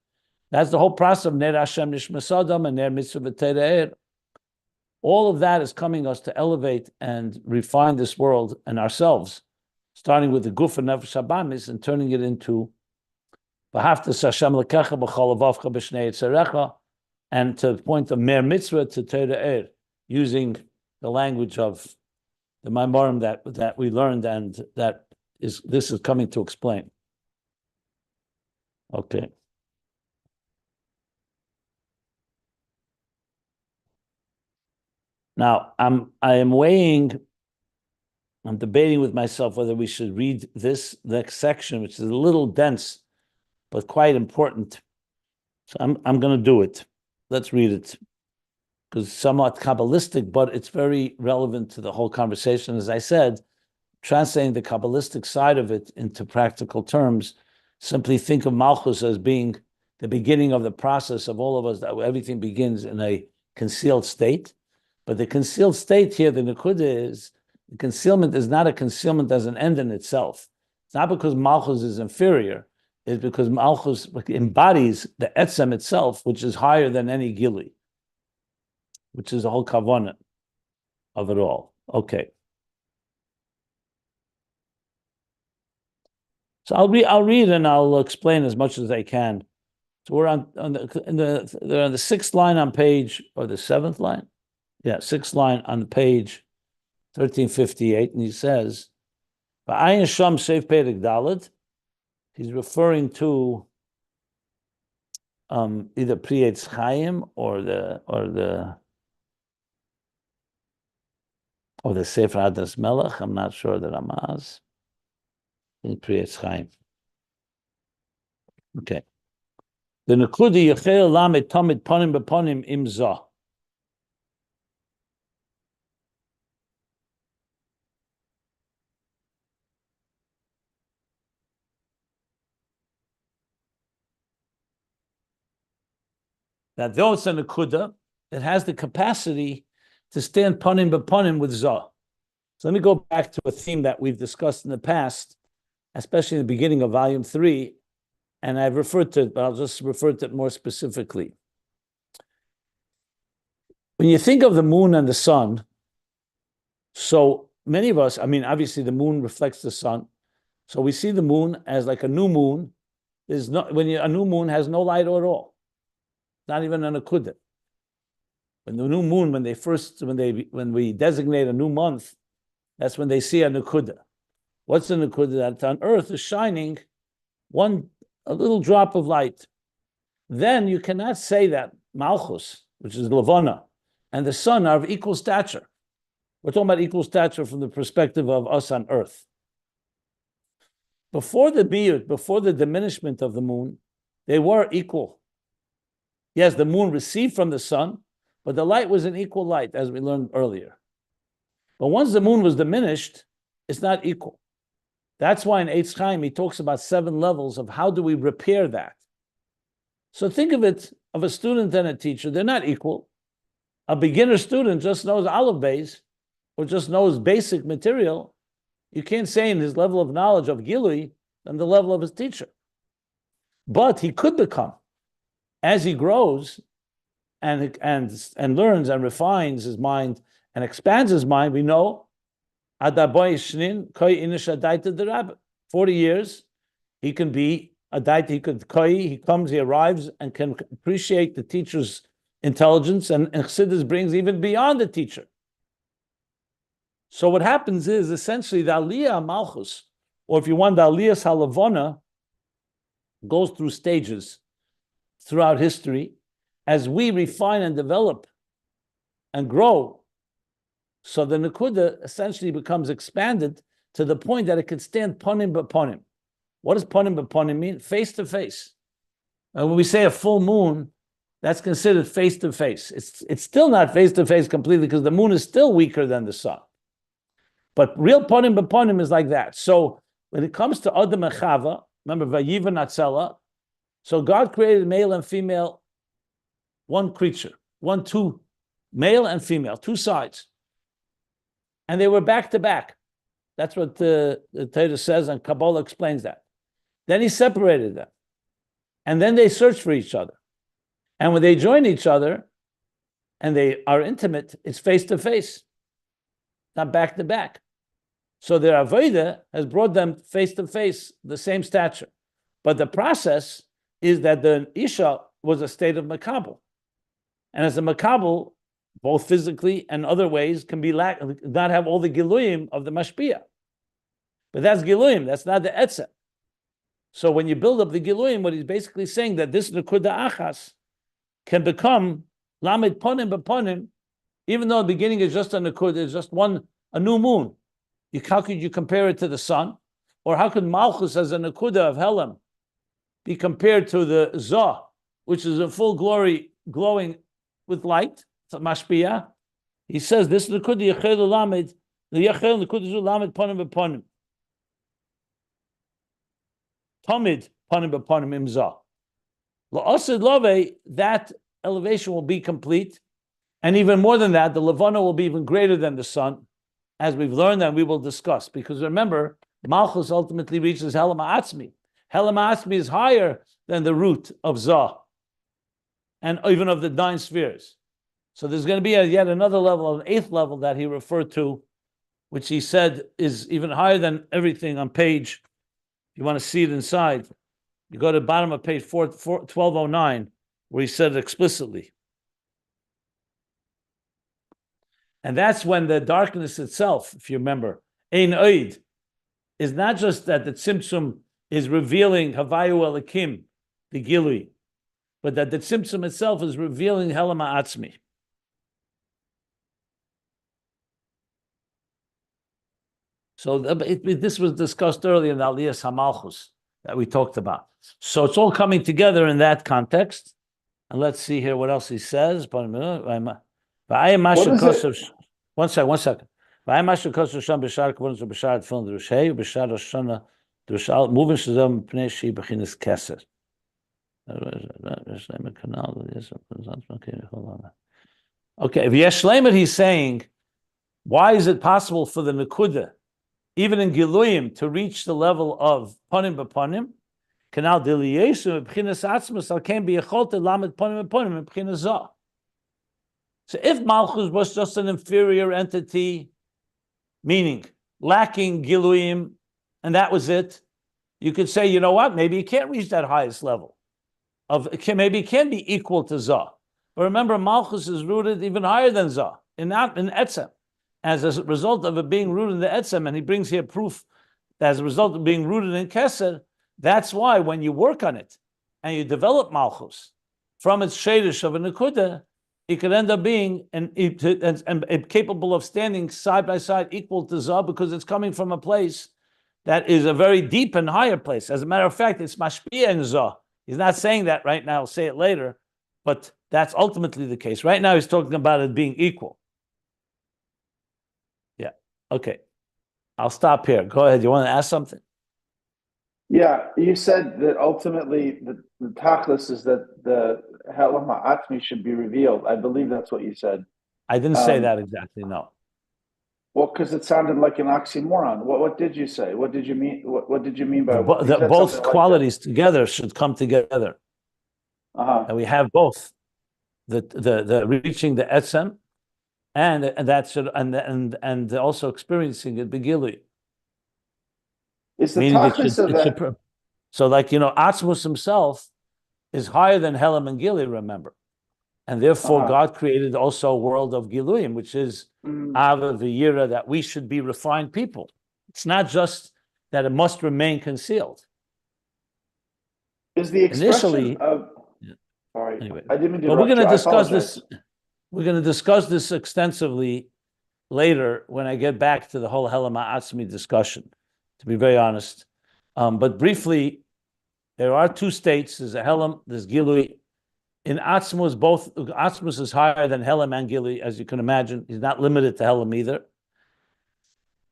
That's the whole process of Ner Hashem Nishmasadam and Ner Mitzvah V'Tere'er. All of that is coming us to elevate and refine this world and ourselves, starting with the Guf and Nefesh Habamis and turning it into V'haftas Hashem L'kecha B'chol Avavcha B'shnei Yitzarecha, and to the point of Mer Mitzvah to Tere'er, using the language of the Maimarim that we learned, and this is coming to explain. Okay. Now I'm debating with myself whether we should read this next section, which is a little dense, but quite important. So I'm going to do it. Let's read it, because it's somewhat Kabbalistic, but it's very relevant to the whole conversation. As I said, translating the Kabbalistic side of it into practical terms, simply think of Malchus as being the beginning of the process of all of us, that everything begins in a concealed state. But the concealed state here, the Nekudah is, the concealment is not a concealment as an end in itself. It's not because Malchus is inferior, it's because Malchus embodies the Etzem itself, which is higher than any Gili, which is the whole kavanah of it all. Okay. So I'll read and I'll explain as much as I can. So we're on the sixth line on page, or the seventh line? Yeah, sixth line on page 1358, and he says, Ayin Sham Seif Perek Daled. He's referring to either Pri Etz Chaim or the Sefer Adas Melech. I'm not sure the Ramaz. In Pri Etz Chaim. Okay. The Nekudah Yechel Lamed Tamid Panim B'Panim Im Zah. That though it's a Nekudah, it has the capacity to stand Panim B'Panim with Zah. So let me go back to a theme that we've discussed in the past, especially in the beginning of volume 3, and I've referred to it, but I'll just refer to it more specifically. When you think of the moon and the sun, so many of us, obviously the moon reflects the sun, so we see the moon as like a new moon. A new moon has no light at all, not even an Nekudah. When the new moon, when we designate a new month, that's when they see a Nekudah. What's the Nekudah? That on Earth is shining a little drop of light. Then you cannot say that Malchus, which is Levana, and the sun are of equal stature. We're talking about equal stature from the perspective of us on Earth. Before the diminishment of the moon, they were equal. Yes, the moon received from the sun, but the light was an equal light, as we learned earlier. But once the moon was diminished, it's not equal. That's why in Eitz Chaim he talks about 7 levels of how do we repair that. So think of it of a student and a teacher. They're not equal. A beginner student just knows Aleph Beis, or just knows basic material. You can't say in his level of knowledge of Gilui than the level of his teacher. But he could become, as he grows and learns and refines his mind and expands his mind, we know 40 years, he can be a daita, he comes, he arrives and can appreciate the teacher's intelligence, and Chassidus brings even beyond the teacher. So what happens is essentially the Aliyah Malchus, or if you want the Aliyah Halavona, goes through stages throughout history. As we refine and develop and grow, so the Nekudah essentially becomes expanded to the point that it can stand panim b'panim. What does panim b'panim mean? Face to face. And when we say a full moon, that's considered face to face. It's still not face to face completely because the moon is still weaker than the sun. But real panim b'panim is like that. So when it comes to Adam and Chava, remember Vayiva Natzela, so God created male and female, one creature, two, male and female, two sides. And they were back to back. That's what the Torah says, and Kabbalah explains that. Then he separated them. And then they searched for each other. And when they join each other and they are intimate, it's face to face, not back to back. So their Avodah has brought them face to face, the same stature. But the process is that the Isha was a state of Makabel. And as a Makabel, both physically and other ways, can be not have all the Giluyim of the Mashpia. But that's Giluyim, that's not the Etzem. So when you build up the Giluyim, what he's basically saying that this Nekudah Achas can become Lamed Ponim B'Ponim, even though the beginning is just a Nekudah, it's just a new moon. How could you compare it to the sun? Or how could Malchus as a Nekudah of Helem be compared to the Zah, which is in full glory, glowing with light, Mashpia? He says, this Nekudah Yechel Lamed, the Yechel Nekudah Zu Lamed Ponim B'Ponim. Tamid Ponim B'Ponim Im Zah. La'asid Love, that elevation will be complete. And even more than that, the Levana will be even greater than the sun, as we've learned and we will discuss. Because remember, Malchus ultimately reaches Helem HaAtzmi. Helem HaAtzmi is higher than the root of Zah, and even of the 9 spheres. So there's going to be yet another level, an 8th level that he referred to, which he said is even higher than everything on page, if you want to see it inside, you go to the bottom of page 1209, where he said it explicitly. And that's when the darkness itself, if you remember, Ein Oid, is not just that the Tzimtzum is revealing Havayu Elikim, the Gilui, but that the Tzimtzum itself is revealing Helem HaAtzmi. So this was discussed earlier in the Aliyas HaMalchus that we talked about. So it's all coming together in that context. And let's see here what else he says. One second. Okay, if Yesh Shleimer, he's saying, why is it possible for the Nekudah, even in Giluyim, to reach the level of Ponim B'Ponim? Canal Diliyesu, B'chinas Atzmus, Al Ken B'Yecholte, Lamed Ponim B'Ponim, B'chinas Zah. So if Malchus was just an inferior entity, meaning lacking Giluyim, and that was it, you could say, you know what, maybe he can't reach that highest level. Maybe it can be equal to Zah. But remember, Malchus is rooted even higher than Zah, in Etzem. As a result of it being rooted in the Etzem, and he brings here proof that as a result of being rooted in Keser, that's why when you work on it and you develop Malchus from its shadish of a Nekudah, it could end up being and capable of standing side by side equal to Zah, because it's coming from a place that is a very deep and higher place. As a matter of fact, it's Mashpia in Zah. He's not saying that right now, I'll say it later, but that's ultimately the case. Right now he's talking about it being equal. Yeah, okay. I'll stop here. Go ahead. You want to ask something? Yeah, you said that ultimately the tachlis is that the Helem HaAtzmi should be revealed. I believe that's what you said. I didn't say that exactly, no. Well, because it sounded like an oxymoron. What did you say? What did you mean? What did you mean by both qualities together should come together? And we have both the reaching the etzem and that should and also experiencing it begili. Is the tachlis of that? So, like, you know, Atzmus himself is higher than Helem and Gili, remember. And therefore, God created also a world of Giluyim, which is Ava V'yira, that we should be refined people. It's not just that it must remain concealed. Is the expression Initially, of, yeah, sorry, anyway, I didn't mean to but we're interrupt going to you. I discuss apologize. this. We're going to discuss this extensively later when I get back to the whole Helem HaAtzmi discussion, to be very honest. But briefly, there are two states. There's a Helem, there's Gilui. In Atzmus, both Atzmus is higher than Helem and Gilui, as you can imagine. He's not limited to Helem either.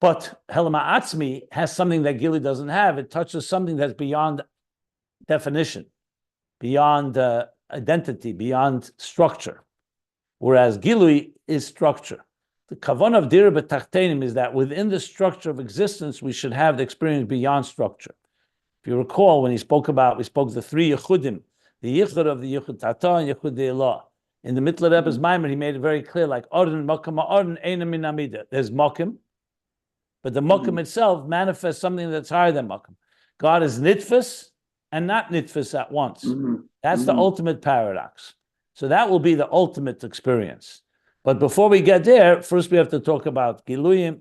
But Helem HaAtzmi has something that Gilui doesn't have. It touches something that's beyond definition, beyond identity, beyond structure. Whereas Gilui is structure. The kavan of Dira B'Tachtenim is that within the structure of existence, we should have the experience beyond structure. If you recall, when we spoke the three Yechudim, the Yichud of the Yichud Tata and Yichud De'elah. In the middle of Rebbe's Maimer, he made it very clear, like, Orden, Mokim, Orden, Eina Min Amida. There's Mokim, but the Mokim itself manifests something that's higher than Mokim. God is Nitfus and not Nitfus at once. That's the ultimate paradox. So that will be the ultimate experience. But before we get there, first we have to talk about Giluyim,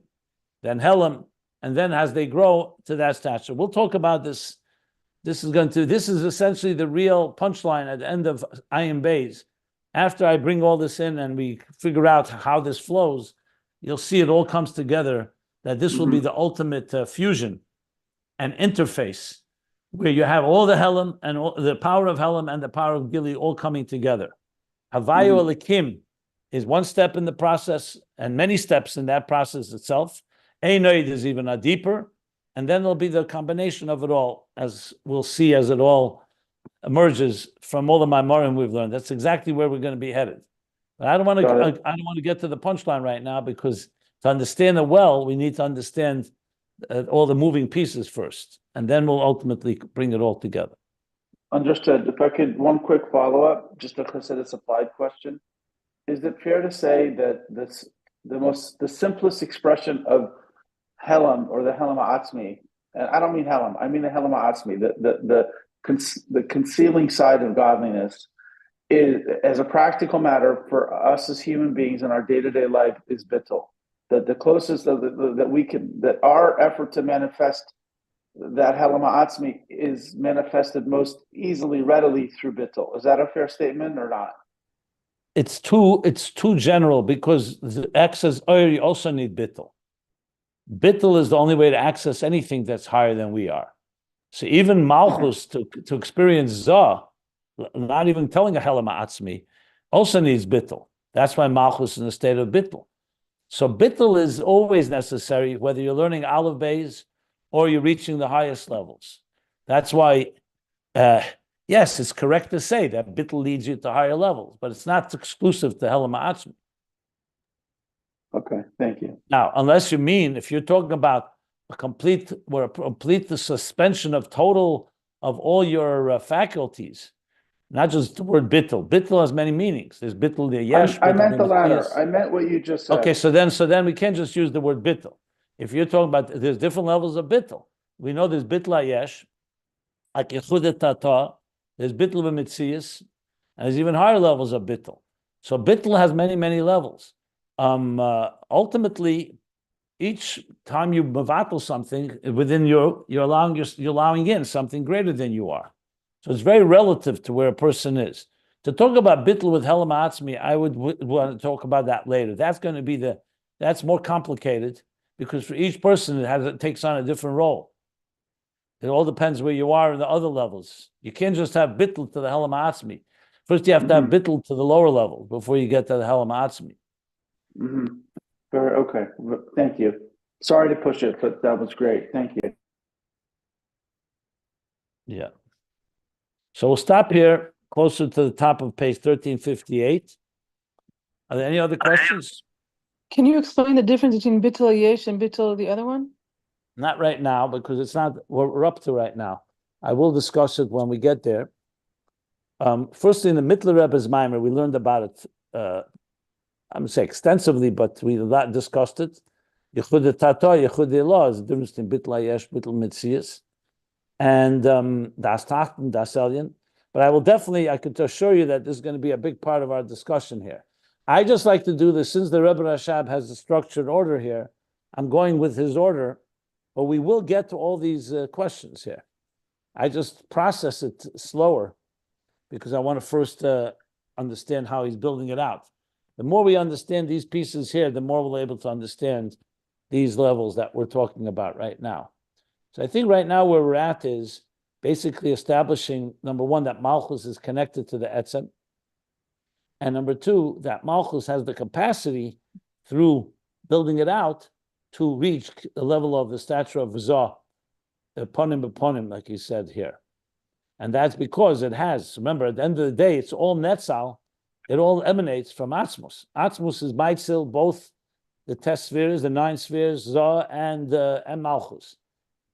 then Helem, and then as they grow to that stature. We'll talk about this. This is essentially the real punchline at the end of Ayin Beis. After I bring all this in and we figure out how this flows, you'll see it all comes together, that this will be the ultimate fusion and interface, where you have all the Helem and all, the power of Helem and the power of Gili all coming together. Havayu Elikim is one step in the process, and many steps in that process itself. Einoid is even a deeper, and then there'll be the combination of it all, as we'll see as it all emerges from all the Maimorim we've learned. That's exactly where we're going to be headed. But I don't want to get to the punchline right now, because to understand it well, we need to understand all the moving pieces first, and then we'll ultimately bring it all together. Understood. If I could, one quick follow-up, just a Chassidus applied question. Is it fair to say that the simplest expression of Helem, or the Helem HaAtzmi, and I don't mean Helem, I mean the Helem HaAtzmi, the concealing side of godliness, is, as a practical matter for us as human beings in our day-to-day life, is bittul. That the closest that we can, that our effort to manifest that Helem HaAtzmi is manifested most easily, readily through bittul. Is that a fair statement or not? It's too general, because the access you also need bittul. Bittul is the only way to access anything that's higher than we are. So even Malchus, to experience Zah, not even telling a Helem HaAtzmi, also needs bittul. That's why Malchus is in a state of bittul. So bittul is always necessary, whether you're learning Aleph Beis or you're reaching the highest levels. That's why, yes, it's correct to say that bittul leads you to higher levels, but it's not exclusive to Helem HaAtzmi. Okay, thank you. Now, unless you mean, if you're talking about a complete the suspension of all your faculties, not just the word bittul. Bittul has many meanings. There's bittul the yesh. I meant the latter. I meant what you just said. Okay, so then we can't just use the word bittul. If you're talking about, there's different levels of bittul. We know there's bittul yesh, like Yichud Tata. There's bittul b'mitzias, and there's even higher levels of bittul. So bittul has many, many levels. Ultimately, each time you mevatel something within you're allowing in something greater than you are. So it's very relative to where a person is. To talk about bittul with Helem HaAtzmi, I would want to talk about that later. That's going to be that's more complicated, because for each person it takes on a different role. It all depends where you are in the other levels. You can't just have bittul to the Helem HaAtzmi. First, you have to have bittul to the lower level before you get to the Helem HaAtzmi. Okay, thank you. Sorry to push it, but that was great. Thank you. Yeah. So we'll stop here, closer to the top of page 1358. Are there any other questions? Can you explain the difference between bittul yesh and bittul the other one? Not right now, because it's not what we're up to right now. I will discuss it when we get there. Firstly, in the Mittler Rebbe's Maimer, we learned about it, I'm going to say extensively, but we discussed it. Yichud Tata, Yichud Elah is the difference between bittul yesh, bittul mitzias, and das Tachten, das Elyon. But I could assure you that this is going to be a big part of our discussion here. I just like to do this, since the Rebbe Rashab has a structured order here, I'm going with his order, but we will get to all these questions here. I just process it slower because I want to first understand how he's building it out. The more we understand these pieces here, the more we're able to understand these levels that we're talking about right now. So I think right now where we're at is basically establishing, number one, that Malchus is connected to the Etzem, and number two, that Malchus has the capacity through building it out to reach the level of the stature of Zah, upon him, like he said here. And that's because it has, remember, at the end of the day, it's all Netzal, it all emanates from Atzmus. Atzmus is Baitzil, both the test spheres, the 9 spheres, Zah and Malchus.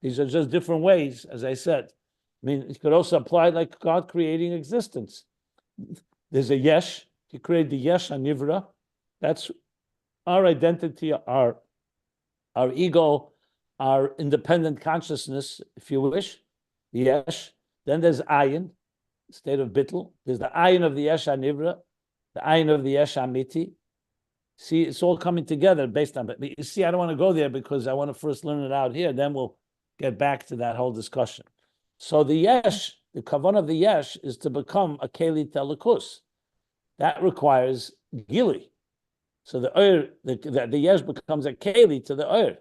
These are just different ways, as I said. I mean, it could also apply like God creating existence. There's a Yesh, He created the Yesh HaNivra. That's our identity, our ego, our independent consciousness, if you wish, the Yesh. Then there's Ayin, state of Bittul. There's the Ayin of the Yesh HaNivra, the Ayin of the Yesh HaMiti. See, it's all coming together based on it. But you see, I don't want to go there because I want to first learn it out here. Then we'll get back to that whole discussion. So the Yesh, the kavan of the Yesh is to become a Keli Telikus. That requires Gili. So the Yesh becomes a Keli to the Oir.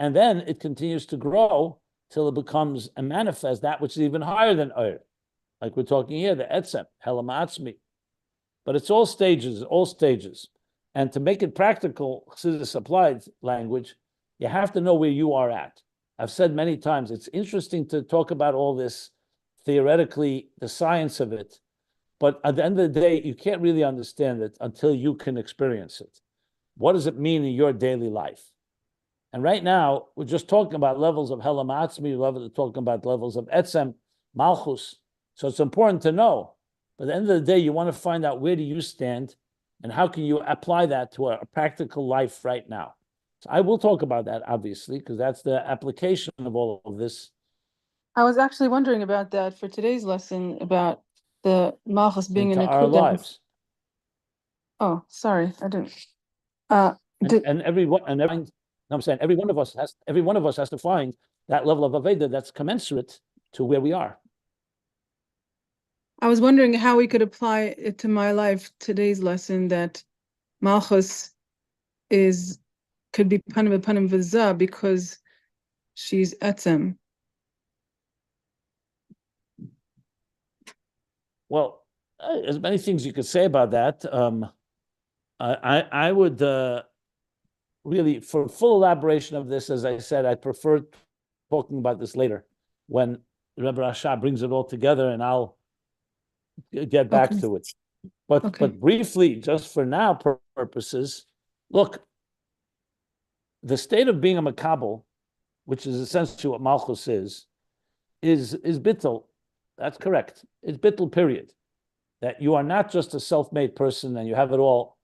And then it continues to grow till it becomes a manifest, that which is even higher than Oir. Like we're talking here, the Etzem, Helem HaAtzmi. But it's all stages, all stages. And to make it practical, Chassidus applied language, you have to know where you are at. I've said many times, it's interesting to talk about all this theoretically, the science of it, but at the end of the day, you can't really understand it until you can experience it. What does it mean in your daily life? And right now, we're just talking about levels of Helem HaAtzmi, we're talking about levels of Etzem, Malchus. So it's important to know. But at the end of the day, you want to find out where do you stand and how can you apply that to a practical life right now. So I will talk about that, obviously, because that's the application of all of this. I was actually wondering about that for today's lesson about the Malchus being in our Nekudah. lives. Oh, sorry, I didn't. And every one of us has to find that level of Aveda that's commensurate to where we are. I was wondering how we could apply it to my life, today's lesson, that Malchus could be Panim V'Zah because she's Etzem. Well, there's many things you could say about that. I would really, for full elaboration of this, as I said, I prefer talking about this later when Rebbe Rasha brings it all together, and I'll get back to it. But briefly, just for now purposes, look, the state of being a makabel, which is essentially what Malchus is bittul. That's correct. It's bittul, period. That you are not just a self-made person and you have it all.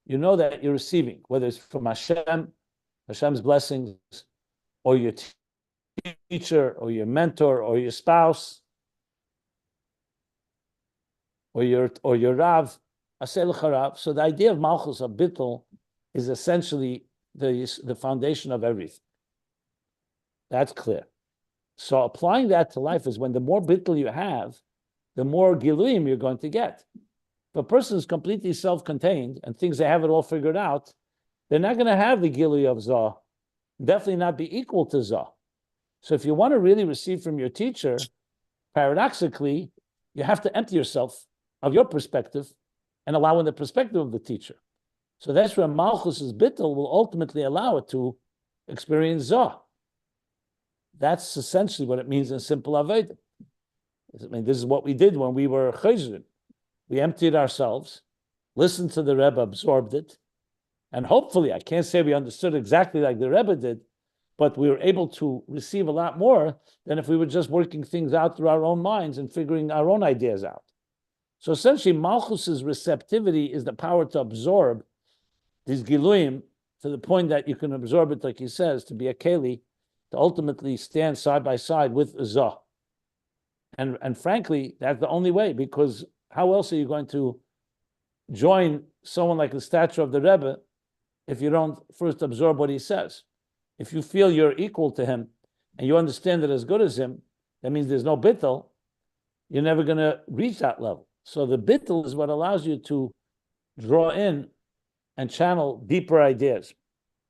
You know that you're receiving, whether it's from Hashem, Hashem's blessings, or your teacher, or your mentor, or your spouse, or your Rav, Asel Charav. So the idea of Malchus, of bittul, is essentially the foundation of everything. That's clear. So applying that to life is when the more bittul you have, the more giluyim you're going to get. If a person is completely self-contained and thinks they have it all figured out, they're not going to have the giluy of Zah, definitely not be equal to Zah. So if you want to really receive from your teacher, paradoxically, you have to empty yourself of your perspective and allow in the perspective of the teacher. So that's where Malchus's bittul will ultimately allow it to experience Zah. That's essentially what it means in simple Aveda. I mean, this is what we did when we were chayzrin. We emptied ourselves, listened to the Rebbe, absorbed it, and hopefully, I can't say we understood exactly like the Rebbe did, but we were able to receive a lot more than if we were just working things out through our own minds and figuring our own ideas out. So essentially, Malchus's receptivity is the power to absorb these giluyim to the point that you can absorb it, like he says, to be a keli, to ultimately stand side by side with Zah. And frankly, that's the only way, because how else are you going to join someone like the stature of the Rebbe if you don't first absorb what he says? If you feel you're equal to him and you understand it as good as him, that means there's no bittul, you're never going to reach that level. So the bittul is what allows you to draw in and channel deeper ideas.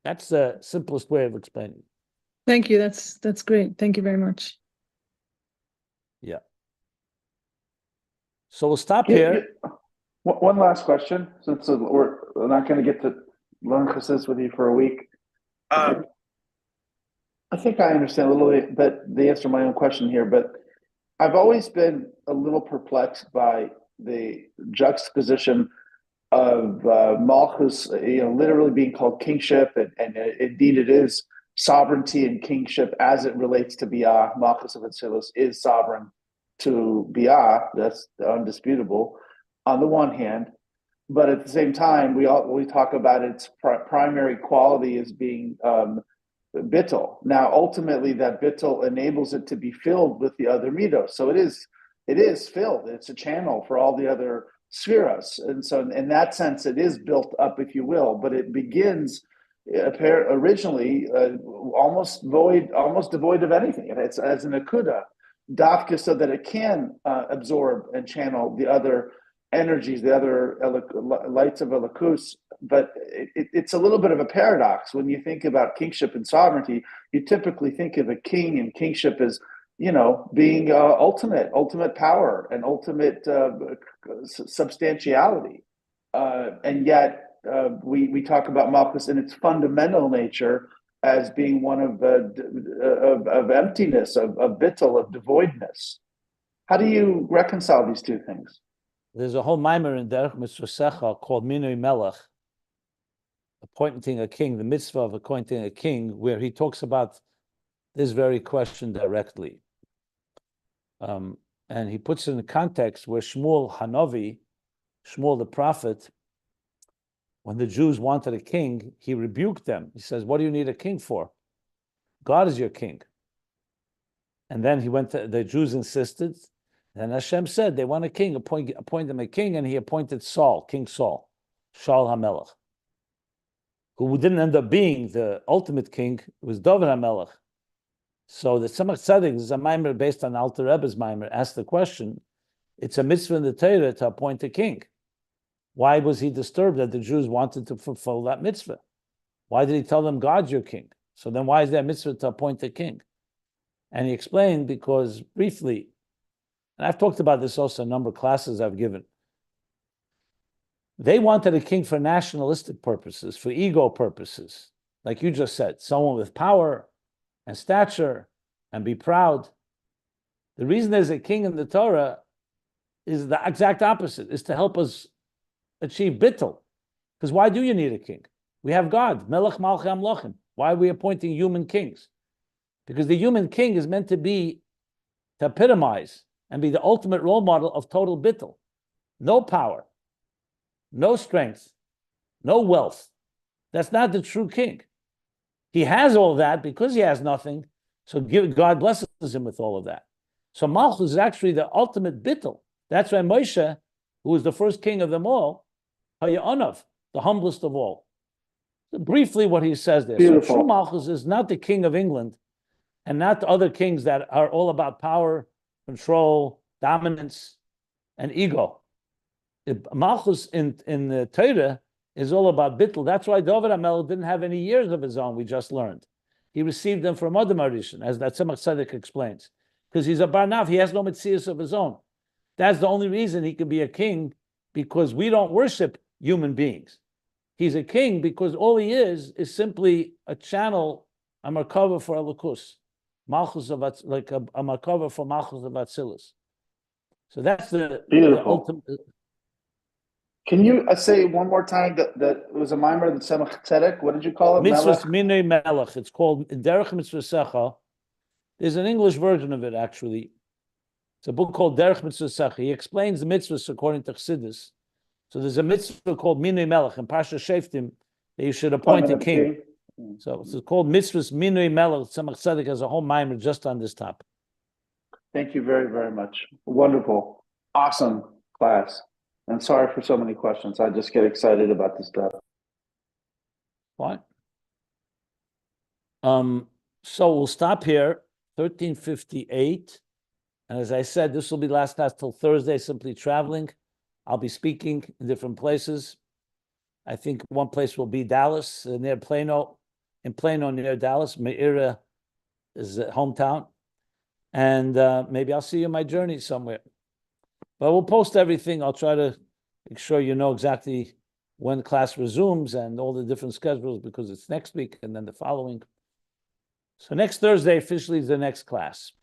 That's the simplest way of explaining. Thank you. That's great. Thank you very much. Yeah. So we'll stop here. One last question, since we're not going to get to learn Chassidus with you for a week. I think I understand a little bit, but the answer to my own question here. But I've always been a little perplexed by the juxtaposition of Malchus, literally being called kingship, and indeed it is sovereignty and kingship as it relates to Biyah. Malchus of Atzilus is sovereign to Biyah. That's undisputable on the one hand, but at the same time, we talk about its primary quality as being bittul. Now, ultimately, that bittul enables it to be filled with the other midos. So it is filled. It's a channel for all the other spheres, and so in that sense, it is built up, if you will. But it begins originally almost devoid of anything. It's as a nekudah, dafka, so that it can absorb and channel the other energies, the other lights of Elikus. But it's a little bit of a paradox. When you think about kingship and sovereignty, you typically think of a king and kingship as, being ultimate power and ultimate substantiality. And yet we talk about Malchus in its fundamental nature as being one of emptiness, of bittul, of devoidness. How do you reconcile these two things? There's a whole mimer in Derech Mitzvah called Minui Melech, appointing a king, the mitzvah of appointing a king, where he talks about this very question directly. And he puts it in a context where Shmuel Hanavi, Shmuel the prophet, when the Jews wanted a king, he rebuked them. He says, what do you need a king for? God is your king. And then the Jews insisted, and Hashem said, they want a king, appoint them a king, and he appointed Saul, King Saul, Shaul HaMelech, who didn't end up being the ultimate king. It was David HaMelech. So the Tzemach Tzedek is a mimer based on Alter Rebbe's mimer, asked the question, it's a mitzvah in the Torah to appoint a king. Why was he disturbed that the Jews wanted to fulfill that mitzvah? Why did he tell them God's your king? So then why is there a mitzvah to appoint a king? And he explained, because briefly, and I've talked about this also in a number of classes I've given, they wanted a king for nationalistic purposes, for ego purposes. Like you just said, someone with power and stature and be proud. The reason there's a king in the Torah is the exact opposite, is to help us achieve bittul. Because why do you need a king? We have God, Melech Malchei Amlochim. Why are we appointing human kings? Because the human king is meant to epitomize and be the ultimate role model of total bittul. No power, no strength, no wealth. That's not the true king. He has all that because he has nothing, so God blesses him with all of that. So Malchus is actually the ultimate bittul. That's why Moshe, who was the first king of them all, Hayanav, the humblest of all. So briefly what he says there. Beautiful. So true Malchus is not the king of England and not the other kings that are all about power, control, dominance, and ego. Malchus in the Torah is all about bittul. That's why David HaMelech didn't have any years of his own, we just learned. He received them from Adam Arishan, as that Tzemach Tzedek explains. Because he's a barnav, he has no mitzias of his own. That's the only reason he could be a king, because we don't worship human beings. He's a king because all he is simply a channel, a markava for Elikus. Malchus of like a markava for Malchus of Atzilus. So that's the ultimate. Can you say one more time that it was a mimer of the Tzemach Tzedek? What did you call it? Mitzvahs Minei Melech. It's called Derech Mitzvah. There's an English version of it, actually. It's a book called Derech Mitzvah. He explains the mitzvahs according to Chassidus. So there's a mitzvah called Minei Melech, and Pasha Sheftim, that you should appoint a king. So it's called Mitzvahs Minei Melech. Tzemach Tzedek has a whole mimer just on this topic. Thank you very, very much. Wonderful. Awesome class. And sorry for so many questions. I just get excited about this stuff. Fine. So we'll stop here. 1358. And as I said, this will be last class till Thursday, simply traveling. I'll be speaking in different places. I think one place will be Dallas, near Plano, in Plano near Dallas. Meira is hometown. And maybe I'll see you on my journey somewhere. But we'll post everything. I'll try to make sure you know exactly when class resumes and all the different schedules, because it's next week and then the following. So next Thursday officially is the next class.